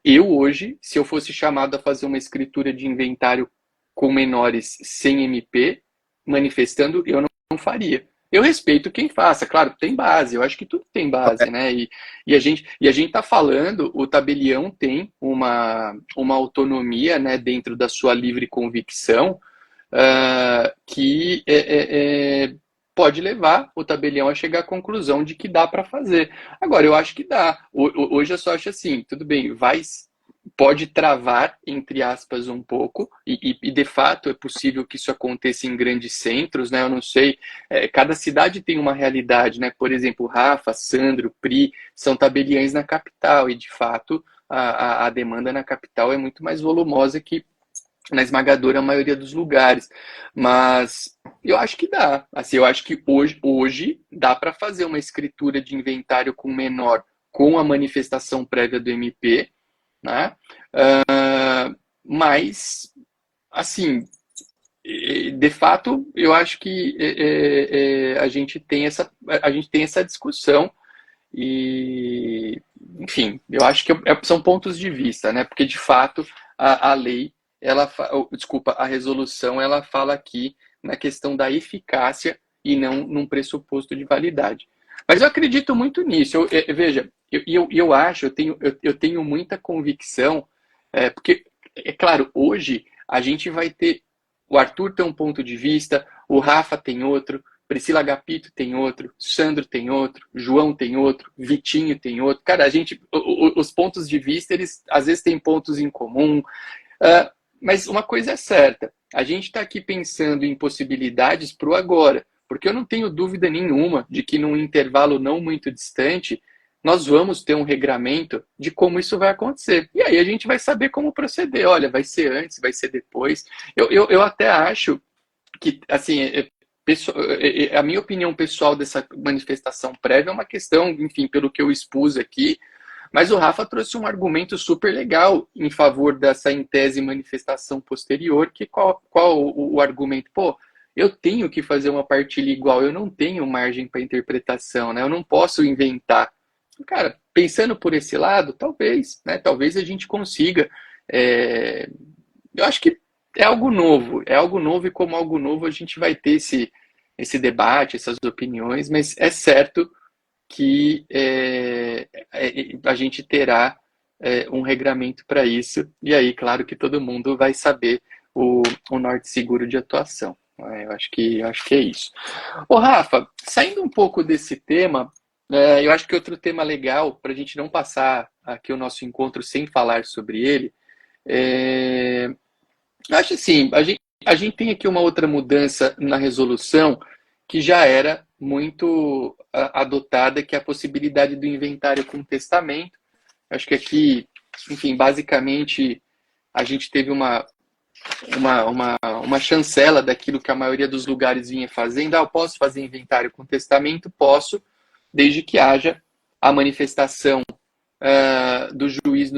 Eu hoje, se eu fosse chamado a fazer uma escritura de inventário com menores sem MP, manifestando, eu não faria. Eu respeito quem faça, claro, tem base, eu acho que tudo tem base, né? E a gente está falando, o tabelião tem uma autonomia, né, dentro da sua livre convicção, que pode levar o tabelião a chegar à conclusão de que dá para fazer. Agora, eu acho que dá. Hoje eu só acho assim, tudo bem, pode travar, entre aspas, um pouco, e de fato é possível que isso aconteça em grandes centros, né? Eu não sei, cada cidade tem uma realidade, né? Por exemplo, Rafa, Sandro, Pri, são tabeliães na capital, e de fato a demanda na capital é muito mais volumosa que na esmagadora maioria dos lugares. Mas eu acho que dá. Assim, eu acho que hoje dá para fazer uma escritura de inventário com menor com a manifestação prévia do MP, né? Mas, assim, de fato, eu acho que a gente tem essa discussão e, enfim, eu acho que são pontos de vista, né? Porque, de fato, a lei, a resolução, ela fala aqui na questão da eficácia e não num pressuposto de validade. Mas eu acredito muito nisso. Veja, eu tenho muita convicção, porque, é claro, hoje a gente vai ter, o Arthur tem um ponto de vista, o Rafa tem outro, Priscila Agapito tem outro, Sandro tem outro, João tem outro, Vitinho tem outro. Cara, os pontos de vista, eles às vezes têm pontos em comum, mas uma coisa é certa, a gente está aqui pensando em possibilidades para o agora, porque eu não tenho dúvida nenhuma de que num intervalo não muito distante, nós vamos ter um regramento de como isso vai acontecer. E aí a gente vai saber como proceder. Olha, vai ser antes, vai ser depois. Eu até acho que, assim, a minha opinião pessoal dessa manifestação prévia é uma questão, enfim, pelo que eu expus aqui, Mas o Rafa trouxe um argumento super legal em favor dessa em tese manifestação posterior, que qual o argumento? Pô, eu tenho que fazer uma partilha igual, eu não tenho margem para interpretação, né? Eu não posso inventar. Cara, pensando por esse lado, talvez, né? Talvez a gente consiga. Eu acho que é algo novo e como algo novo a gente vai ter esse debate, essas opiniões, mas é certo que a gente terá um regramento para isso, e aí, claro que todo mundo vai saber o norte seguro de atuação. Eu acho que é isso. Ô, Rafa, saindo um pouco desse tema, eu acho que outro tema legal, para a gente não passar aqui o nosso encontro sem falar sobre ele, eu acho assim, a gente tem aqui uma outra mudança na resolução que já era muito adotada, que é a possibilidade do inventário com testamento. Acho que aqui, enfim, basicamente a gente teve uma chancela daquilo que a maioria dos lugares vinha fazendo. Eu posso fazer inventário com testamento? Posso, desde que haja a manifestação do juiz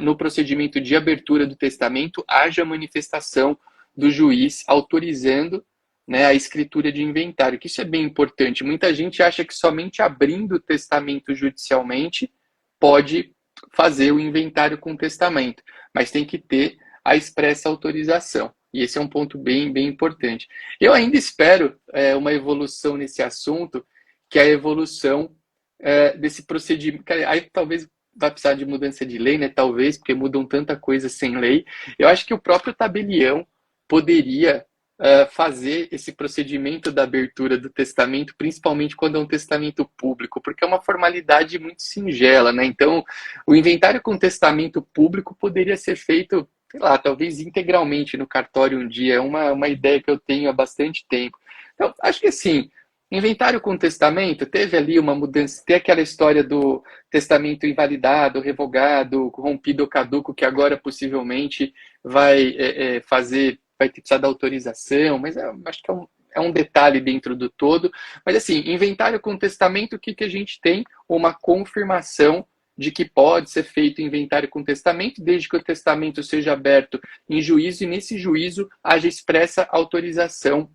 no procedimento de abertura do testamento, haja manifestação do juiz autorizando, né, a escritura de inventário, que isso é bem importante. Muita gente acha que somente abrindo o testamento judicialmente pode fazer o inventário com o testamento, mas tem que ter a expressa autorização. E esse é um ponto bem, bem importante. Eu ainda espero uma evolução nesse assunto, que é a evolução desse procedimento. Aí talvez vai precisar de mudança de lei, né? Talvez, porque mudam tanta coisa sem lei. Eu acho que o próprio tabelião poderia fazer esse procedimento da abertura do testamento, principalmente quando é um testamento público, porque é uma formalidade muito singela, né? Então, o inventário com testamento público poderia ser feito, sei lá, talvez integralmente no cartório um dia. É uma ideia que eu tenho há bastante tempo. Então, acho que assim, inventário com testamento, teve ali uma mudança, tem aquela história do testamento invalidado, revogado, rompido ou caduco, que agora possivelmente vai precisar da autorização, mas acho que é um detalhe dentro do todo. Mas assim, inventário com testamento, o que a gente tem? Uma confirmação de que pode ser feito inventário com testamento, desde que o testamento seja aberto em juízo, e nesse juízo haja expressa autorização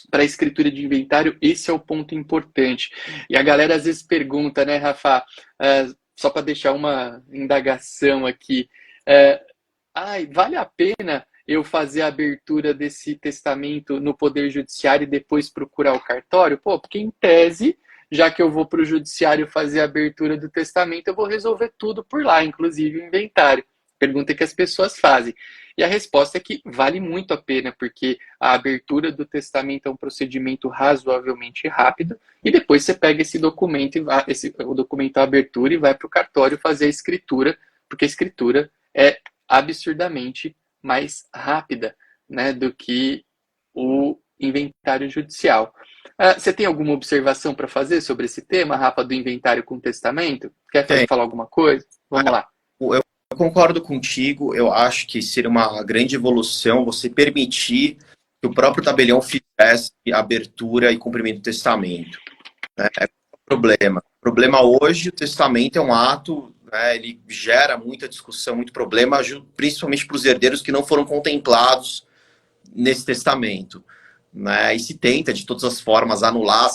para a escritura de inventário. Esse é o ponto importante. E a galera às vezes pergunta, né, Rafa, só para deixar uma indagação aqui, vale a pena eu fazer a abertura desse testamento no Poder Judiciário e depois procurar o cartório? Pô, porque em tese, já que eu vou para o Judiciário fazer a abertura do testamento, eu vou resolver tudo por lá, inclusive o inventário. Pergunta que as pessoas fazem. E a resposta é que vale muito a pena, porque a abertura do testamento é um procedimento razoavelmente rápido, e depois você pega esse documento, o documento da abertura, e vai para o cartório fazer a escritura, porque a escritura é absurdamente mais rápida, né, do que o inventário judicial. Você tem alguma observação para fazer sobre esse tema, Rafa, do inventário com testamento? Quer falar alguma coisa? Vamos lá. Eu concordo contigo, eu acho que seria uma grande evolução você permitir que o próprio tabelião fizesse abertura e cumprimento do testamento. Né? É um problema. O problema hoje, o testamento é um ato, né, ele gera muita discussão, muito problema, principalmente para os herdeiros que não foram contemplados nesse testamento. Né? E se tenta, de todas as formas, anular,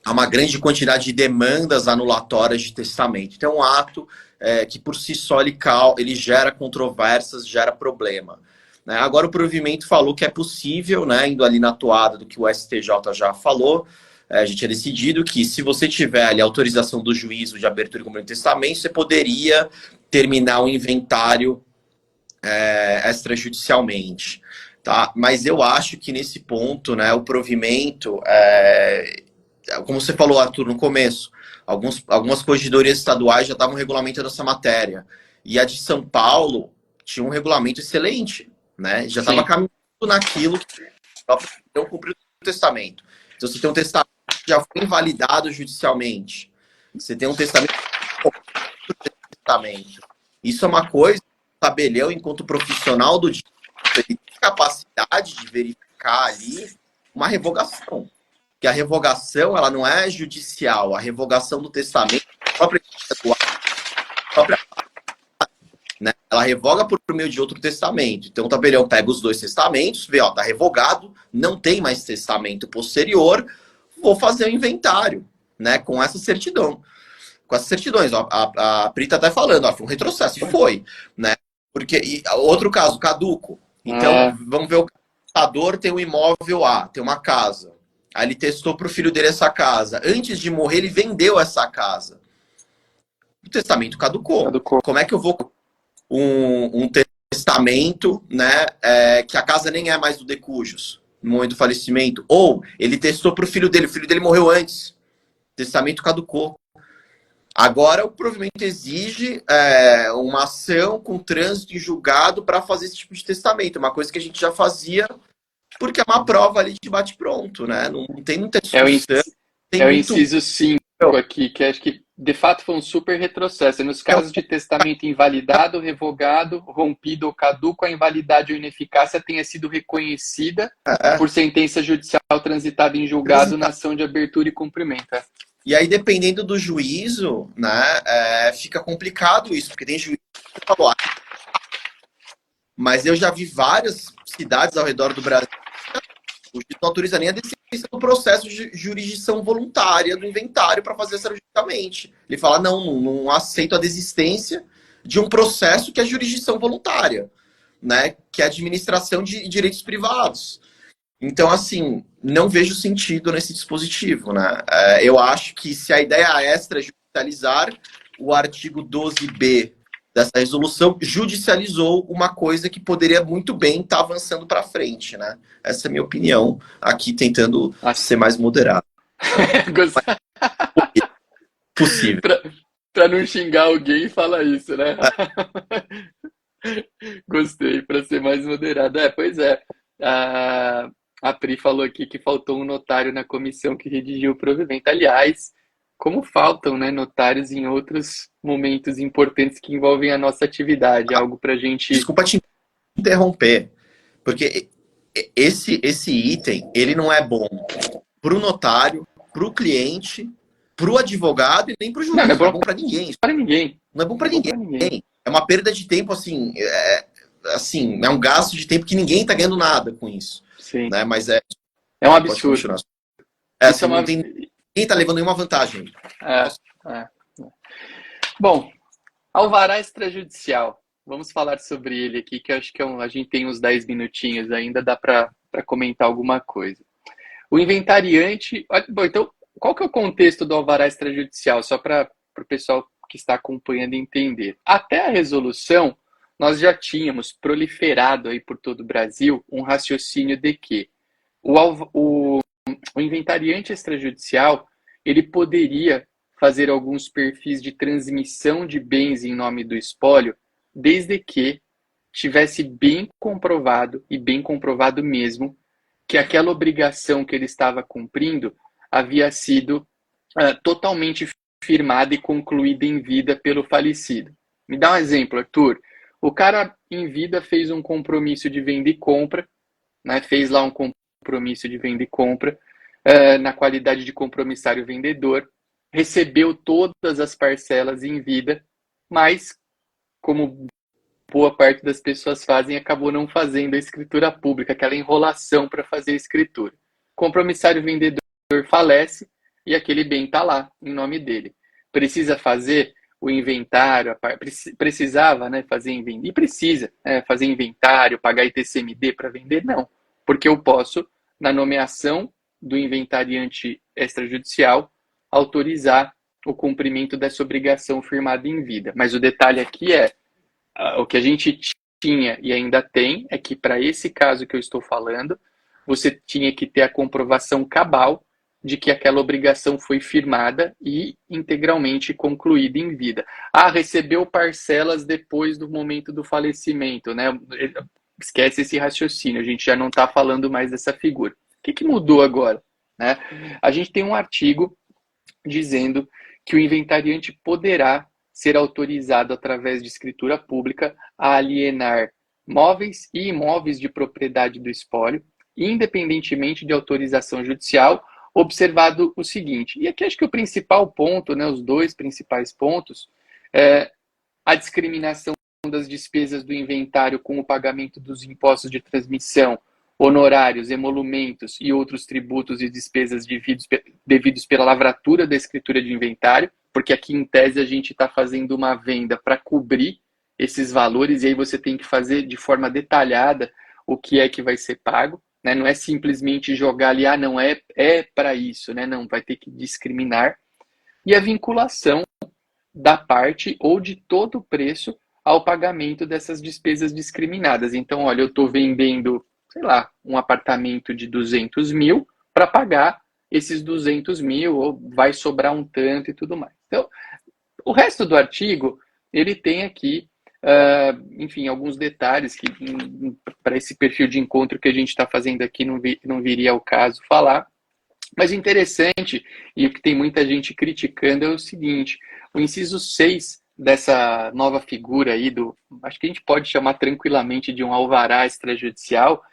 há uma grande quantidade de demandas anulatórias de testamento. Então, é um ato que, por si só, ele gera controvérsias, gera problema. Né? Agora, o provimento falou que é possível, né, indo ali na toada do que o STJ já falou, a gente tinha decidido que, se você tiver ali a autorização do juízo de abertura e cumprimento do testamento, você poderia terminar o inventário extrajudicialmente. Tá? Mas eu acho que, nesse ponto, né, o provimento... como você falou, Arthur, no começo, algumas corregedorias estaduais já estavam regulamentando essa matéria. E a de São Paulo tinha um regulamento excelente, né? Já estava caminhando naquilo que não cumpriu o testamento. Então, você tem um testamento que já foi invalidado judicialmente. Você tem um testamento. Isso é uma coisa, o tabelião, enquanto profissional do direito, ele tem capacidade de verificar ali uma revogação. que a revogação ela não é judicial, a revogação do testamento própria, né? Ela revoga por meio de outro testamento. Então o tabelião pega os dois testamentos, vê, ó, tá revogado, não tem mais testamento posterior, vou fazer o inventário, né? Com essa certidão. Com essas certidões, ó, a Prita tá falando, ó, foi um retrocesso, e foi, né? Porque, outro caso, caduco. Então, vamos ver, o contador tem um imóvel A, tem uma casa. Aí ele testou pro filho dele essa casa. Antes de morrer, ele vendeu essa casa. O testamento caducou. Como é que eu vou um testamento, né, que a casa nem é mais do decujus no momento do falecimento? Ou ele testou pro filho dele morreu antes. O testamento caducou. Agora, o provimento exige uma ação com trânsito em julgado para fazer esse tipo de testamento. Uma coisa que a gente já fazia, porque é uma prova ali de bate-pronto, né? Não tem muita discussão. É o inciso 5 aqui, que acho que de fato foi um super retrocesso. Nos casos de testamento invalidado, revogado, rompido ou caduco, a invalidade ou ineficácia tenha sido reconhecida por sentença judicial transitada em julgado na ação de abertura e cumprimento. E aí, dependendo do juízo, né, fica complicado isso, porque tem juízo que falou, mas eu já vi várias cidades ao redor do Brasil, o juiz não autoriza nem a desistência do processo de jurisdição voluntária do inventário para fazer extrajudicialmente. Ele fala, não aceito a desistência de um processo que é jurisdição voluntária, né, que é administração de direitos privados. Então, assim, não vejo sentido nesse dispositivo, né? Eu acho que se a ideia é extrajudicializar, o artigo 12b dessa resolução judicializou uma coisa que poderia muito bem estar avançando para frente, né? Essa é a minha opinião, aqui tentando ser mais moderado. Possível. Para não xingar alguém, fala isso, né? Gostei, para ser mais moderado. Pois é. A Pri falou aqui que faltou um notário na comissão que redigiu o provimento. Aliás, como faltam, né, notários em outros momentos importantes que envolvem a nossa atividade, algo para a gente... Desculpa te interromper, porque esse item, ele não é bom para o notário, para o cliente, para o advogado e nem para o juiz. Não é bom para ninguém. Para ninguém. Não é bom para ninguém. É uma perda de tempo, assim, é um gasto de tempo que ninguém está ganhando nada com isso. Sim. Né? Mas é um absurdo. Assim, ninguém está levando nenhuma vantagem. Bom, alvará extrajudicial. Vamos falar sobre ele aqui, que eu acho que a gente tem uns 10 minutinhos ainda, dá para comentar alguma coisa. O inventariante... Bom, então, qual que é o contexto do alvará extrajudicial? Só para o pessoal que está acompanhando entender. Até a resolução, nós já tínhamos proliferado aí por todo o Brasil um raciocínio de que o inventariante extrajudicial ele poderia fazer alguns perfis de transmissão de bens em nome do espólio, desde que tivesse bem comprovado, e bem comprovado mesmo, que aquela obrigação que ele estava cumprindo havia sido totalmente firmada e concluída em vida pelo falecido. Me dá um exemplo, Arthur. O cara, em vida, fez um compromisso de venda e compra, né? Fez lá um compromisso de venda e compra, na qualidade de compromissário vendedor, recebeu todas as parcelas em vida, mas, como boa parte das pessoas fazem, acabou não fazendo a escritura pública, aquela enrolação para fazer a escritura. Compromissário vendedor falece e aquele bem está lá, em nome dele. Precisa fazer o inventário, precisava, né, fazer inventário, e precisa fazer inventário, pagar ITCMD para vender? Não, porque eu posso, na nomeação do inventariante extrajudicial, autorizar o cumprimento dessa obrigação firmada em vida. Mas o detalhe aqui o que a gente tinha e ainda tem, é que para esse caso que eu estou falando, você tinha que ter a comprovação cabal de que aquela obrigação foi firmada e integralmente concluída em vida. Recebeu parcelas depois do momento do falecimento, né? Esquece esse raciocínio, a gente já não está falando mais dessa figura. O que mudou agora? Né? A gente tem um artigo dizendo que o inventariante poderá ser autorizado através de escritura pública a alienar móveis e imóveis de propriedade do espólio, independentemente de autorização judicial observado o seguinte, e aqui acho que o principal ponto, né, os dois principais pontos, é a discriminação das despesas do inventário com o pagamento dos impostos de transmissão, honorários, emolumentos e outros tributos e despesas devidos pela lavratura da escritura de inventário, porque aqui em tese a gente está fazendo uma venda para cobrir esses valores e aí você tem que fazer de forma detalhada o que é que vai ser pago, né? Não é simplesmente jogar ali, não é para isso, né? Não, vai ter que discriminar. E a vinculação da parte ou de todo o preço ao pagamento dessas despesas discriminadas. Então, olha, eu estou vendendo, sei lá, um apartamento de 200 mil para pagar esses 200 mil, ou vai sobrar um tanto e tudo mais. Então, o resto do artigo, ele tem aqui, enfim, alguns detalhes que para esse perfil de encontro que a gente está fazendo aqui não viria ao caso falar. Mas o interessante, e o que tem muita gente criticando, é o seguinte, o inciso 6 dessa nova figura aí, acho que a gente pode chamar tranquilamente de um alvará extrajudicial,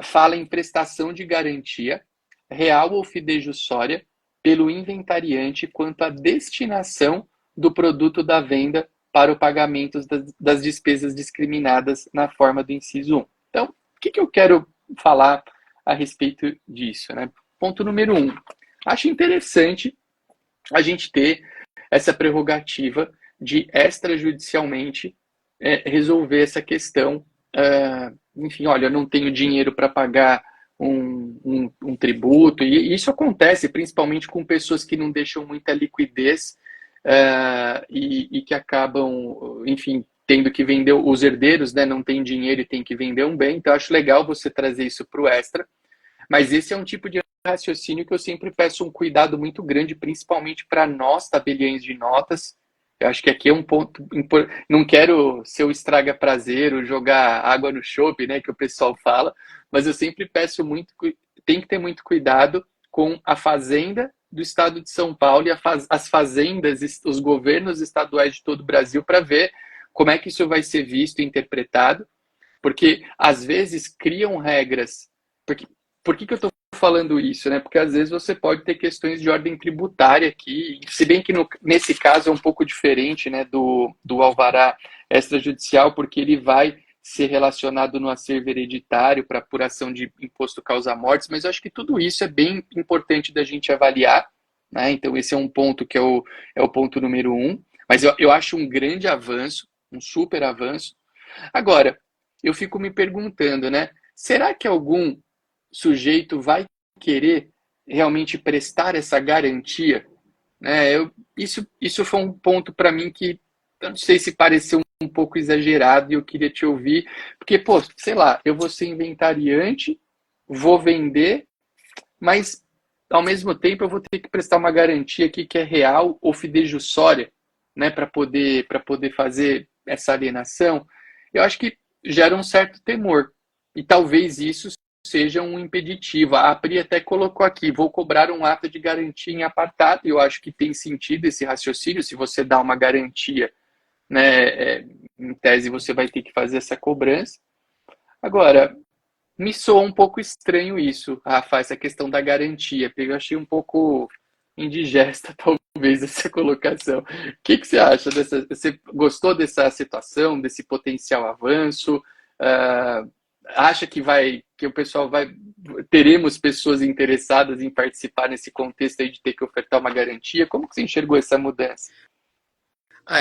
fala em prestação de garantia real ou fidejussória pelo inventariante quanto à destinação do produto da venda para o pagamento das despesas discriminadas na forma do inciso 1. Então, o que eu quero falar a respeito disso, né? Ponto número 1. Acho interessante a gente ter essa prerrogativa de extrajudicialmente resolver essa questão. Enfim, olha, eu não tenho dinheiro para pagar um tributo, e isso acontece principalmente com pessoas que não deixam muita liquidez e que acabam, enfim, tendo que vender, os herdeiros, né, não têm dinheiro e tem que vender um bem. Então, acho legal você trazer isso para o extra, mas esse é um tipo de raciocínio que eu sempre peço um cuidado muito grande, principalmente para nós, tabeliães de notas. Eu acho que aqui é um ponto importante. Não quero ser o estraga-prazer, ou jogar água no chope, né, que o pessoal fala, mas eu sempre peço muito, tem que ter muito cuidado com a Fazenda do Estado de São Paulo e as fazendas, os governos estaduais de todo o Brasil, para ver como é que isso vai ser visto e interpretado, porque às vezes criam regras. Por que eu estou falando isso, né? Porque às vezes você pode ter questões de ordem tributária aqui, se bem que nesse caso é um pouco diferente, né, do alvará extrajudicial, porque ele vai ser relacionado no acervo hereditário para apuração de imposto causa-mortes, mas eu acho que tudo isso é bem importante da gente avaliar, né? Então esse é um ponto que é o ponto número 1, mas eu acho um grande avanço, um super avanço. Agora, eu fico me perguntando, né? Será que algum sujeito vai querer realmente prestar essa garantia? Isso foi um ponto para mim que eu não sei se pareceu um pouco exagerado e eu queria te ouvir, porque, pô, sei lá, eu vou ser inventariante, vou vender, mas ao mesmo tempo eu vou ter que prestar uma garantia aqui que é real ou fidejussória, né, para poder fazer essa alienação. Eu acho que gera um certo temor, e talvez isso seja um impeditivo. A Pri até colocou aqui, vou cobrar um ato de garantia em apartado, e eu acho que tem sentido esse raciocínio, se você dá uma garantia, né, em tese você vai ter que fazer essa cobrança. Agora, me soa um pouco estranho isso, Rafa, essa questão da garantia, porque eu achei um pouco indigesta, talvez, essa colocação. O que você acha dessa? Você gostou dessa situação, desse potencial avanço? Acha que o pessoal teremos pessoas interessadas em participar nesse contexto aí de ter que ofertar uma garantia? Como que você enxergou essa mudança?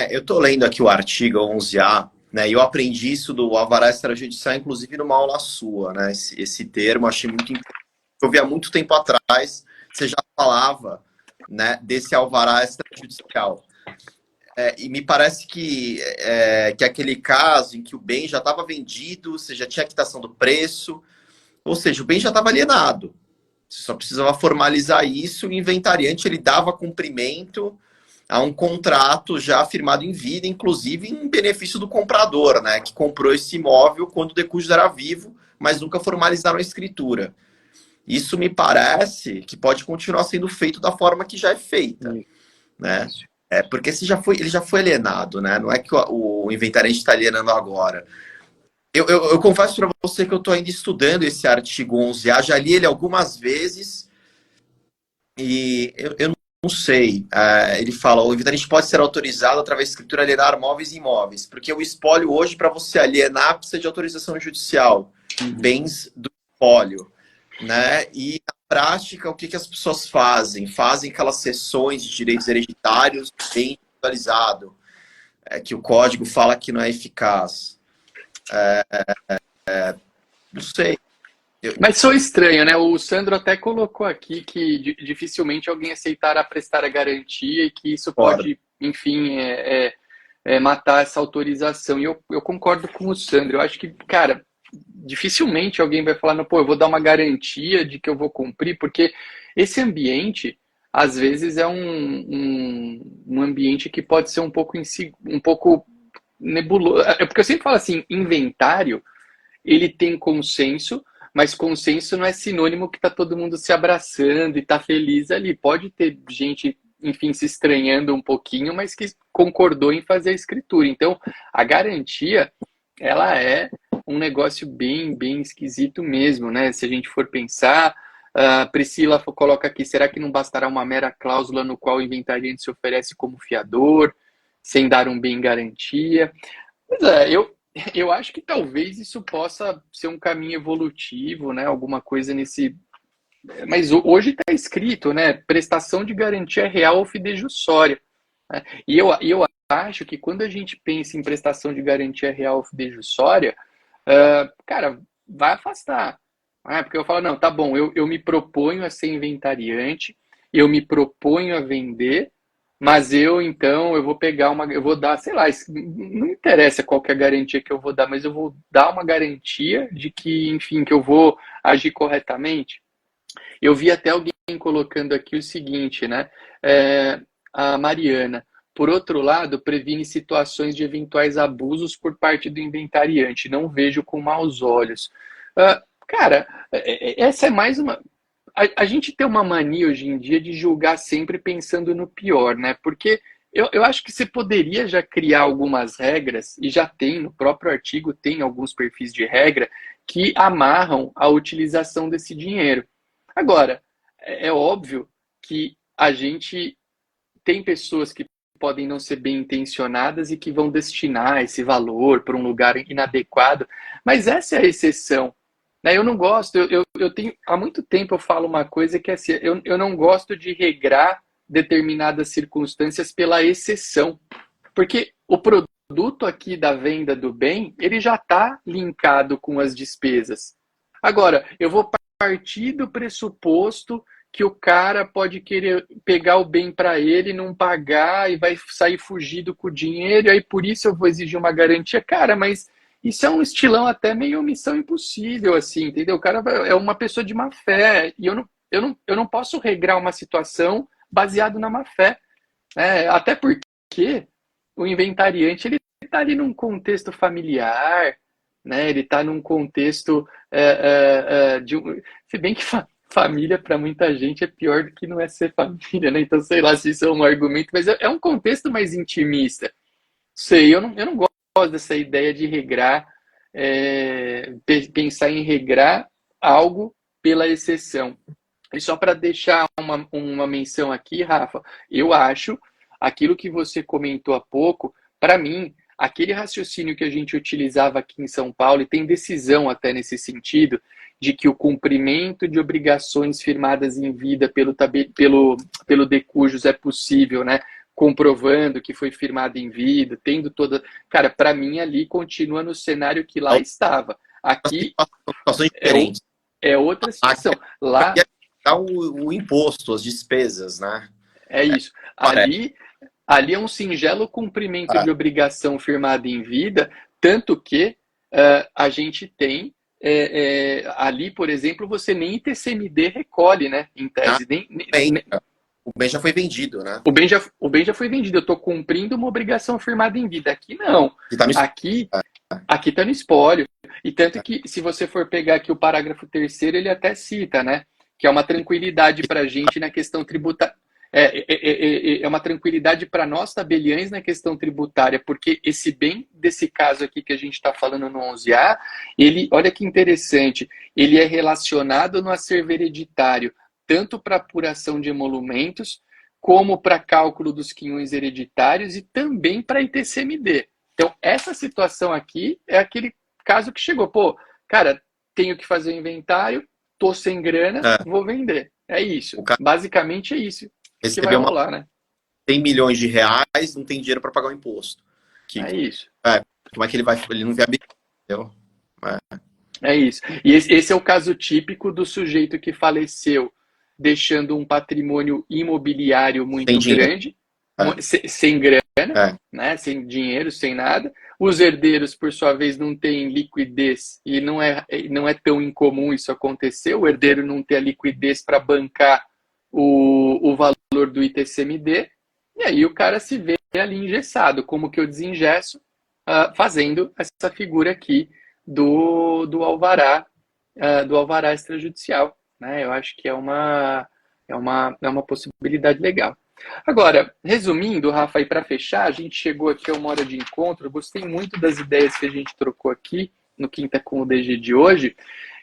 Eu estou lendo aqui o artigo 11A, né? E eu aprendi isso do alvará extrajudicial, inclusive numa aula sua, né? Esse termo, achei muito importante. Eu vi há muito tempo atrás, você já falava, né, desse alvará extrajudicial. E me parece que aquele caso em que o bem já estava vendido, você já tinha a quitação do preço, ou seja, o bem já estava alienado. Você só precisava formalizar isso, e o inventariante ele dava cumprimento a um contrato já firmado em vida, inclusive em benefício do comprador, né, que comprou esse imóvel quando o decúbito era vivo, mas nunca formalizaram a escritura. Isso me parece que pode continuar sendo feito da forma que já é feita, né? Porque ele já foi alienado, né? Não é que o inventariante está alienando agora. Eu confesso para você que eu estou ainda estudando esse artigo 11A, já li ele algumas vezes, E eu não sei. Ele fala, o inventarista pode ser autorizado através de escritura alienar móveis e imóveis, porque o espólio hoje, para você alienar, precisa de autorização judicial, bens do espólio, né? E na prática, o que as pessoas fazem? Fazem aquelas sessões de direitos hereditários bem individualizado, que o código fala que não é eficaz. Não sei. Mas sou estranho, né? O Sandro até colocou aqui que dificilmente alguém aceitará prestar a garantia e que isso pode, enfim, matar essa autorização. E eu concordo com o Sandro. Eu acho que, cara, dificilmente alguém vai falar, não, pô, eu vou dar uma garantia de que eu vou cumprir, porque esse ambiente, às vezes, é um ambiente que pode ser um pouco nebuloso. É porque eu sempre falo assim, inventário, ele tem consenso, mas consenso não é sinônimo que tá todo mundo se abraçando e tá feliz ali. Pode ter gente, enfim, se estranhando um pouquinho, mas que concordou em fazer a escritura. Então, a garantia, ela é um negócio bem esquisito mesmo, né? Se a gente for pensar, a Priscila coloca aqui, será que não bastará uma mera cláusula no qual o inventariante se oferece como fiador, sem dar um bem garantia? Pois é, eu acho que talvez isso possa ser um caminho evolutivo, né? Alguma coisa nesse. Mas hoje está escrito, né? Prestação de garantia real ou fidejussória. Né? E eu acho que quando a gente pensa em prestação de garantia real ou fidejussória, cara, vai afastar. Né? Porque eu falo, não, tá bom, eu me proponho a ser inventariante, eu me proponho a vender, mas então, eu vou pegar eu vou dar, sei lá, não interessa qual que é a garantia que eu vou dar, mas eu vou dar uma garantia de que, enfim, que eu vou agir corretamente. Eu vi até alguém colocando aqui o seguinte, né? A Mariana, por outro lado, previne situações de eventuais abusos por parte do inventariante. Não vejo com maus olhos. Cara, essa é mais uma. A gente tem uma mania hoje em dia de julgar sempre pensando no pior, né? Porque eu acho que você poderia já criar algumas regras, e já tem, no próprio artigo, tem alguns perfis de regra que amarram a utilização desse dinheiro. Agora, é óbvio que a gente tem pessoas que podem não ser bem intencionadas e que vão destinar esse valor para um lugar inadequado, mas essa é a exceção. Né? Eu não gosto, eu tenho, há muito tempo eu falo uma coisa que é assim, eu não gosto de regrar determinadas circunstâncias pela exceção, porque o produto aqui da venda do bem, ele já está linkado com as despesas. Agora, eu vou partir do pressuposto que o cara pode querer pegar o bem para ele, não pagar e vai sair fugido com o dinheiro, e aí por isso eu vou exigir uma garantia. Cara, mas isso é um estilão até meio missão impossível, assim, entendeu? O cara é uma pessoa de má fé, e eu não posso regrar uma situação baseado na má fé. Né? Até porque o inventariante, ele está ali num contexto familiar, né? Ele está num contexto se bem que família para muita gente é pior do que não é ser família, né? Então sei lá se isso é um argumento, mas é um contexto mais intimista. Sei, eu não gosto dessa ideia de regrar, pensar em regrar algo pela exceção. E só para deixar uma menção aqui, Rafa, eu acho aquilo que você comentou há pouco, para mim, aquele raciocínio que a gente utilizava aqui em São Paulo, e tem decisão até nesse sentido, de que o cumprimento de obrigações firmadas em vida pelo decujus é possível, né? Comprovando que foi firmado em vida, tendo toda. Cara, para mim ali continua no cenário que lá estava. Aqui é outra situação. Lá o imposto, as despesas, né? É isso. Ali é um singelo cumprimento de obrigação firmada em vida, tanto que a gente tem ali, por exemplo, você nem ITCMD recolhe, né? Em tese. O bem já foi vendido, né? O bem já foi vendido. Eu estou cumprindo uma obrigação firmada em vida. Aqui não. Aqui está no espólio. E tanto que, se você for pegar aqui o parágrafo 3º, ele até cita, né? Que é uma tranquilidade para a gente na questão tributária. É uma tranquilidade para nós, tabeliães, na questão tributária, porque esse bem desse caso aqui que a gente está falando no 11A, ele, olha que interessante, ele é relacionado no acervo hereditário tanto para apuração de emolumentos, como para cálculo dos quinhões hereditários e também para ITCMD. Então, essa situação aqui é aquele caso que chegou, pô, cara, tenho que fazer o inventário, tô sem grana, vou vender. É isso. Basicamente é isso que vai rolar, né? 100 milhões de reais, não tem dinheiro para pagar o imposto. É isso. Como é que ele vai? Ele não viabiliza, entendeu? É isso. E esse é o caso típico do sujeito que faleceu deixando um patrimônio imobiliário muito grande, sem grana, né? Sem dinheiro, sem nada. Os herdeiros, por sua vez, não têm liquidez, e não é tão incomum isso acontecer, o herdeiro não ter a liquidez para bancar o valor do ITCMD, e aí o cara se vê ali engessado, como que eu desengesso, fazendo essa figura aqui do alvará extrajudicial, né? Eu acho que é uma possibilidade legal. Agora, resumindo, Rafa, e para fechar, a gente chegou aqui a uma hora de encontro, eu gostei muito das ideias que a gente trocou aqui no Quinta com o DG de hoje.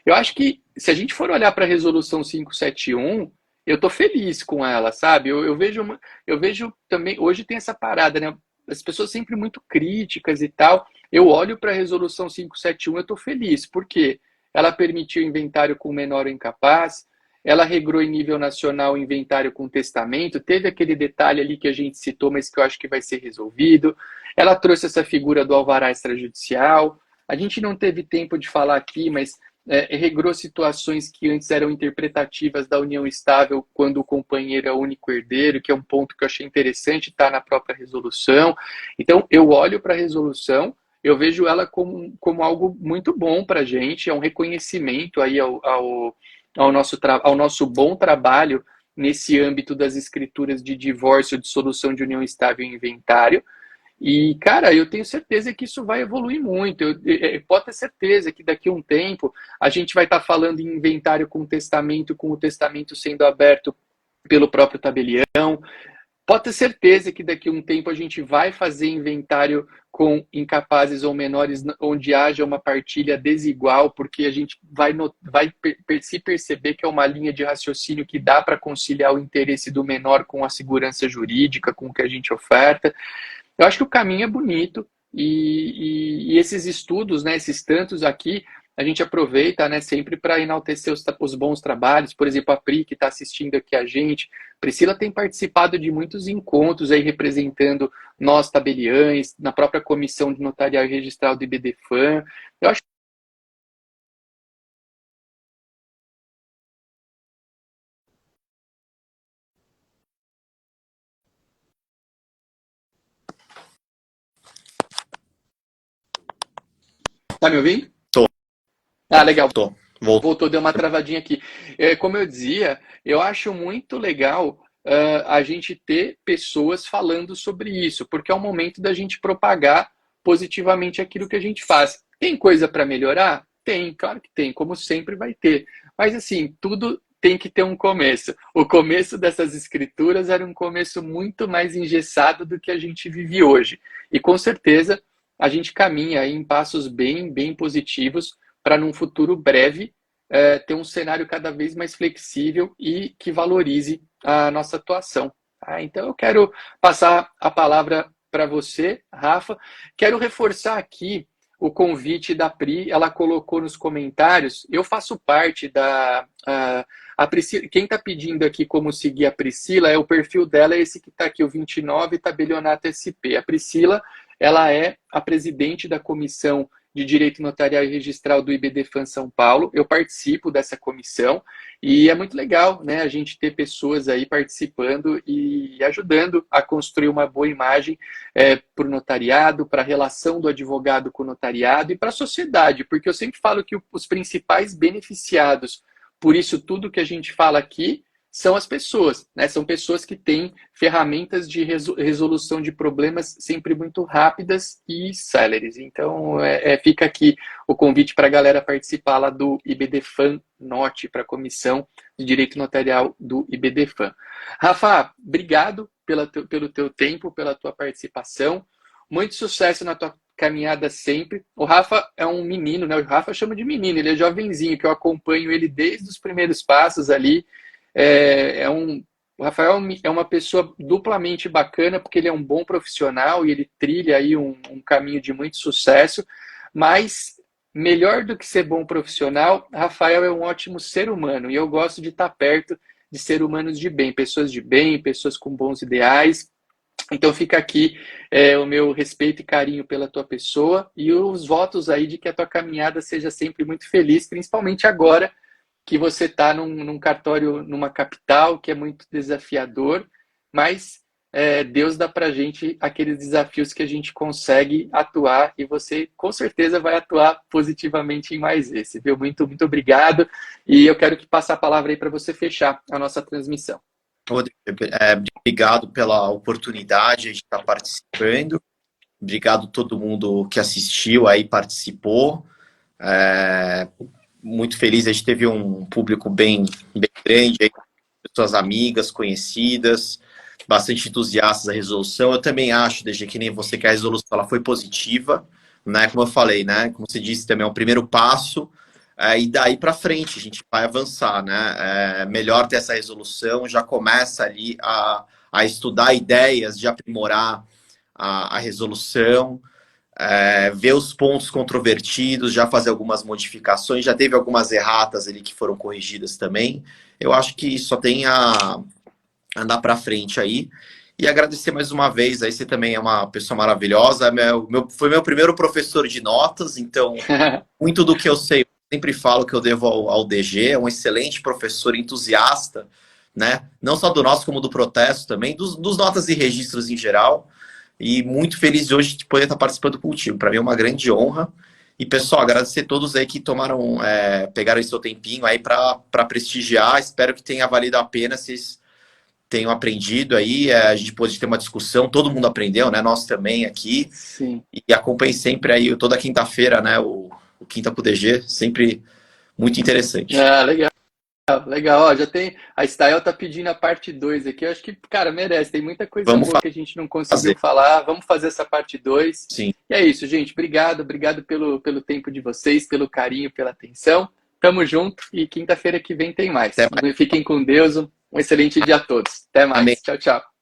Eu acho que, se a gente for olhar para a resolução 571, eu estou feliz com ela, sabe? Eu vejo também, hoje tem essa parada, né? As pessoas sempre muito críticas e tal. Eu olho para a resolução 571 e eu estou feliz, porque ela permitiu inventário com menor ou incapaz, ela regrou em nível nacional o inventário com testamento, teve aquele detalhe ali que a gente citou, mas que eu acho que vai ser resolvido. Ela trouxe essa figura do alvará extrajudicial. A gente não teve tempo de falar aqui, mas regrou situações que antes eram interpretativas da união estável quando o companheiro é o único herdeiro, que é um ponto que eu achei interessante, está na própria resolução. Então, eu olho para a resolução, eu vejo ela como algo muito bom para a gente, é um reconhecimento aí ao nosso bom trabalho nesse âmbito das escrituras de divórcio, de solução de união estável e inventário. E, cara, eu tenho certeza que isso vai evoluir muito. Eu pode ter certeza que daqui a um tempo a gente vai estar falando em inventário com o testamento sendo aberto pelo próprio tabelião. Pode ter certeza que daqui a um tempo a gente vai fazer inventário com incapazes ou menores onde haja uma partilha desigual, porque a gente vai se perceber que é uma linha de raciocínio que dá para conciliar o interesse do menor com a segurança jurídica, com o que a gente oferta. Eu acho que o caminho é bonito e esses estudos, né, esses tantos aqui, a gente aproveita, né, sempre para enaltecer os bons trabalhos. Por exemplo, a Pri, que está assistindo aqui a gente. Priscila tem participado de muitos encontros aí representando nós, tabeliães, na própria comissão de notarial e registral do IBDFAN. Eu acho Tá me ouvindo? Tô. Legal. Tô. Voltou, deu uma travadinha aqui. Como eu dizia, eu acho muito legal a gente ter pessoas falando sobre isso, porque é o momento da gente propagar positivamente aquilo que a gente faz. Tem coisa para melhorar? Tem, claro que tem, como sempre vai ter. Mas assim, tudo tem que ter um começo. O começo dessas escrituras era um começo muito mais engessado do que a gente vive hoje. E com certeza a gente caminha aí em passos bem, bem positivos para num futuro breve ter um cenário cada vez mais flexível e que valorize a nossa atuação. Então eu quero passar a palavra para você, Rafa. Quero reforçar aqui o convite da Pri, ela colocou nos comentários, eu faço parte a Priscila, quem está pedindo aqui como seguir a Priscila, o perfil dela é esse que está aqui, o 29, Tabelionato SP. A Priscila, ela é a presidente da Comissão de Direito Notarial e Registral do IBDFAN São Paulo. Eu participo dessa comissão e é muito legal, né, a gente ter pessoas aí participando e ajudando a construir uma boa imagem para o notariado, para a relação do advogado com o notariado e para a sociedade, porque eu sempre falo que os principais beneficiados por isso tudo que a gente fala aqui são as pessoas, né? São pessoas que têm ferramentas de resolução de problemas sempre muito rápidas e céleres. Então, fica aqui o convite para a galera participar lá do IBDFAN Norte, para a Comissão de Direito Notarial do IBDFAN. Rafa, obrigado pelo teu tempo, pela tua participação. Muito sucesso na tua caminhada sempre. O Rafa é um menino, né? O Rafa chama de menino, ele é jovenzinho, que eu acompanho ele desde os primeiros passos ali, O Rafael é uma pessoa duplamente bacana, porque ele é um bom profissional e ele trilha aí um caminho de muito sucesso, mas melhor do que ser bom profissional, Rafael é um ótimo ser humano e eu gosto de estar perto de seres humanos de bem, pessoas com bons ideais. Então fica aqui o meu respeito e carinho pela tua pessoa e os votos aí de que a tua caminhada seja sempre muito feliz, principalmente agora que você está num cartório, numa capital, que é muito desafiador, mas Deus dá para a gente aqueles desafios que a gente consegue atuar e você com certeza vai atuar positivamente em mais esse, viu? Muito, muito obrigado e eu quero que passe a palavra aí para você fechar a nossa transmissão. Obrigado pela oportunidade de estar participando. Obrigado a todo mundo que assistiu aí, participou. Muito feliz, a gente teve um público bem grande, aí, pessoas amigas, conhecidas, bastante entusiastas da resolução. Eu também acho, DG, que nem você, que a resolução ela foi positiva, né? Como eu falei, né? Como você disse, também é o primeiro passo. E daí para frente a gente vai avançar, né? É melhor ter essa resolução, já começa ali a estudar ideias de aprimorar a resolução, ver os pontos controvertidos, já fazer algumas modificações, já teve algumas erratas ali que foram corrigidas também. Eu acho que só tem a andar para frente aí. E agradecer mais uma vez, aí você também é uma pessoa maravilhosa, foi meu primeiro professor de notas, então muito do que eu sei sempre falo que eu devo ao DG, é um excelente professor entusiasta, né? Não só do nosso, como do protesto também, dos notas e registros em geral. E muito feliz de hoje de poder estar participando contigo. Para mim é uma grande honra. E, pessoal, agradecer a todos aí que pegaram esse seu tempinho aí para prestigiar. Espero que tenha valido a pena, vocês tenham aprendido aí. A gente pôde ter uma discussão, todo mundo aprendeu, né? Nós também aqui. Sim. E acompanhe sempre aí, toda quinta-feira, né? O Quinta com o DG, sempre muito interessante. Legal. Legal, ó, já tem. A Style tá pedindo a parte 2 aqui. Eu acho que, cara, merece. Tem muita coisa boa que a gente não conseguiu falar. Vamos fazer essa parte 2. Sim. E é isso, gente. Obrigado pelo tempo de vocês, pelo carinho, pela atenção. Tamo junto e quinta-feira que vem tem mais. Fiquem com Deus. Um excelente dia a todos. Até mais. Amém. Tchau, tchau.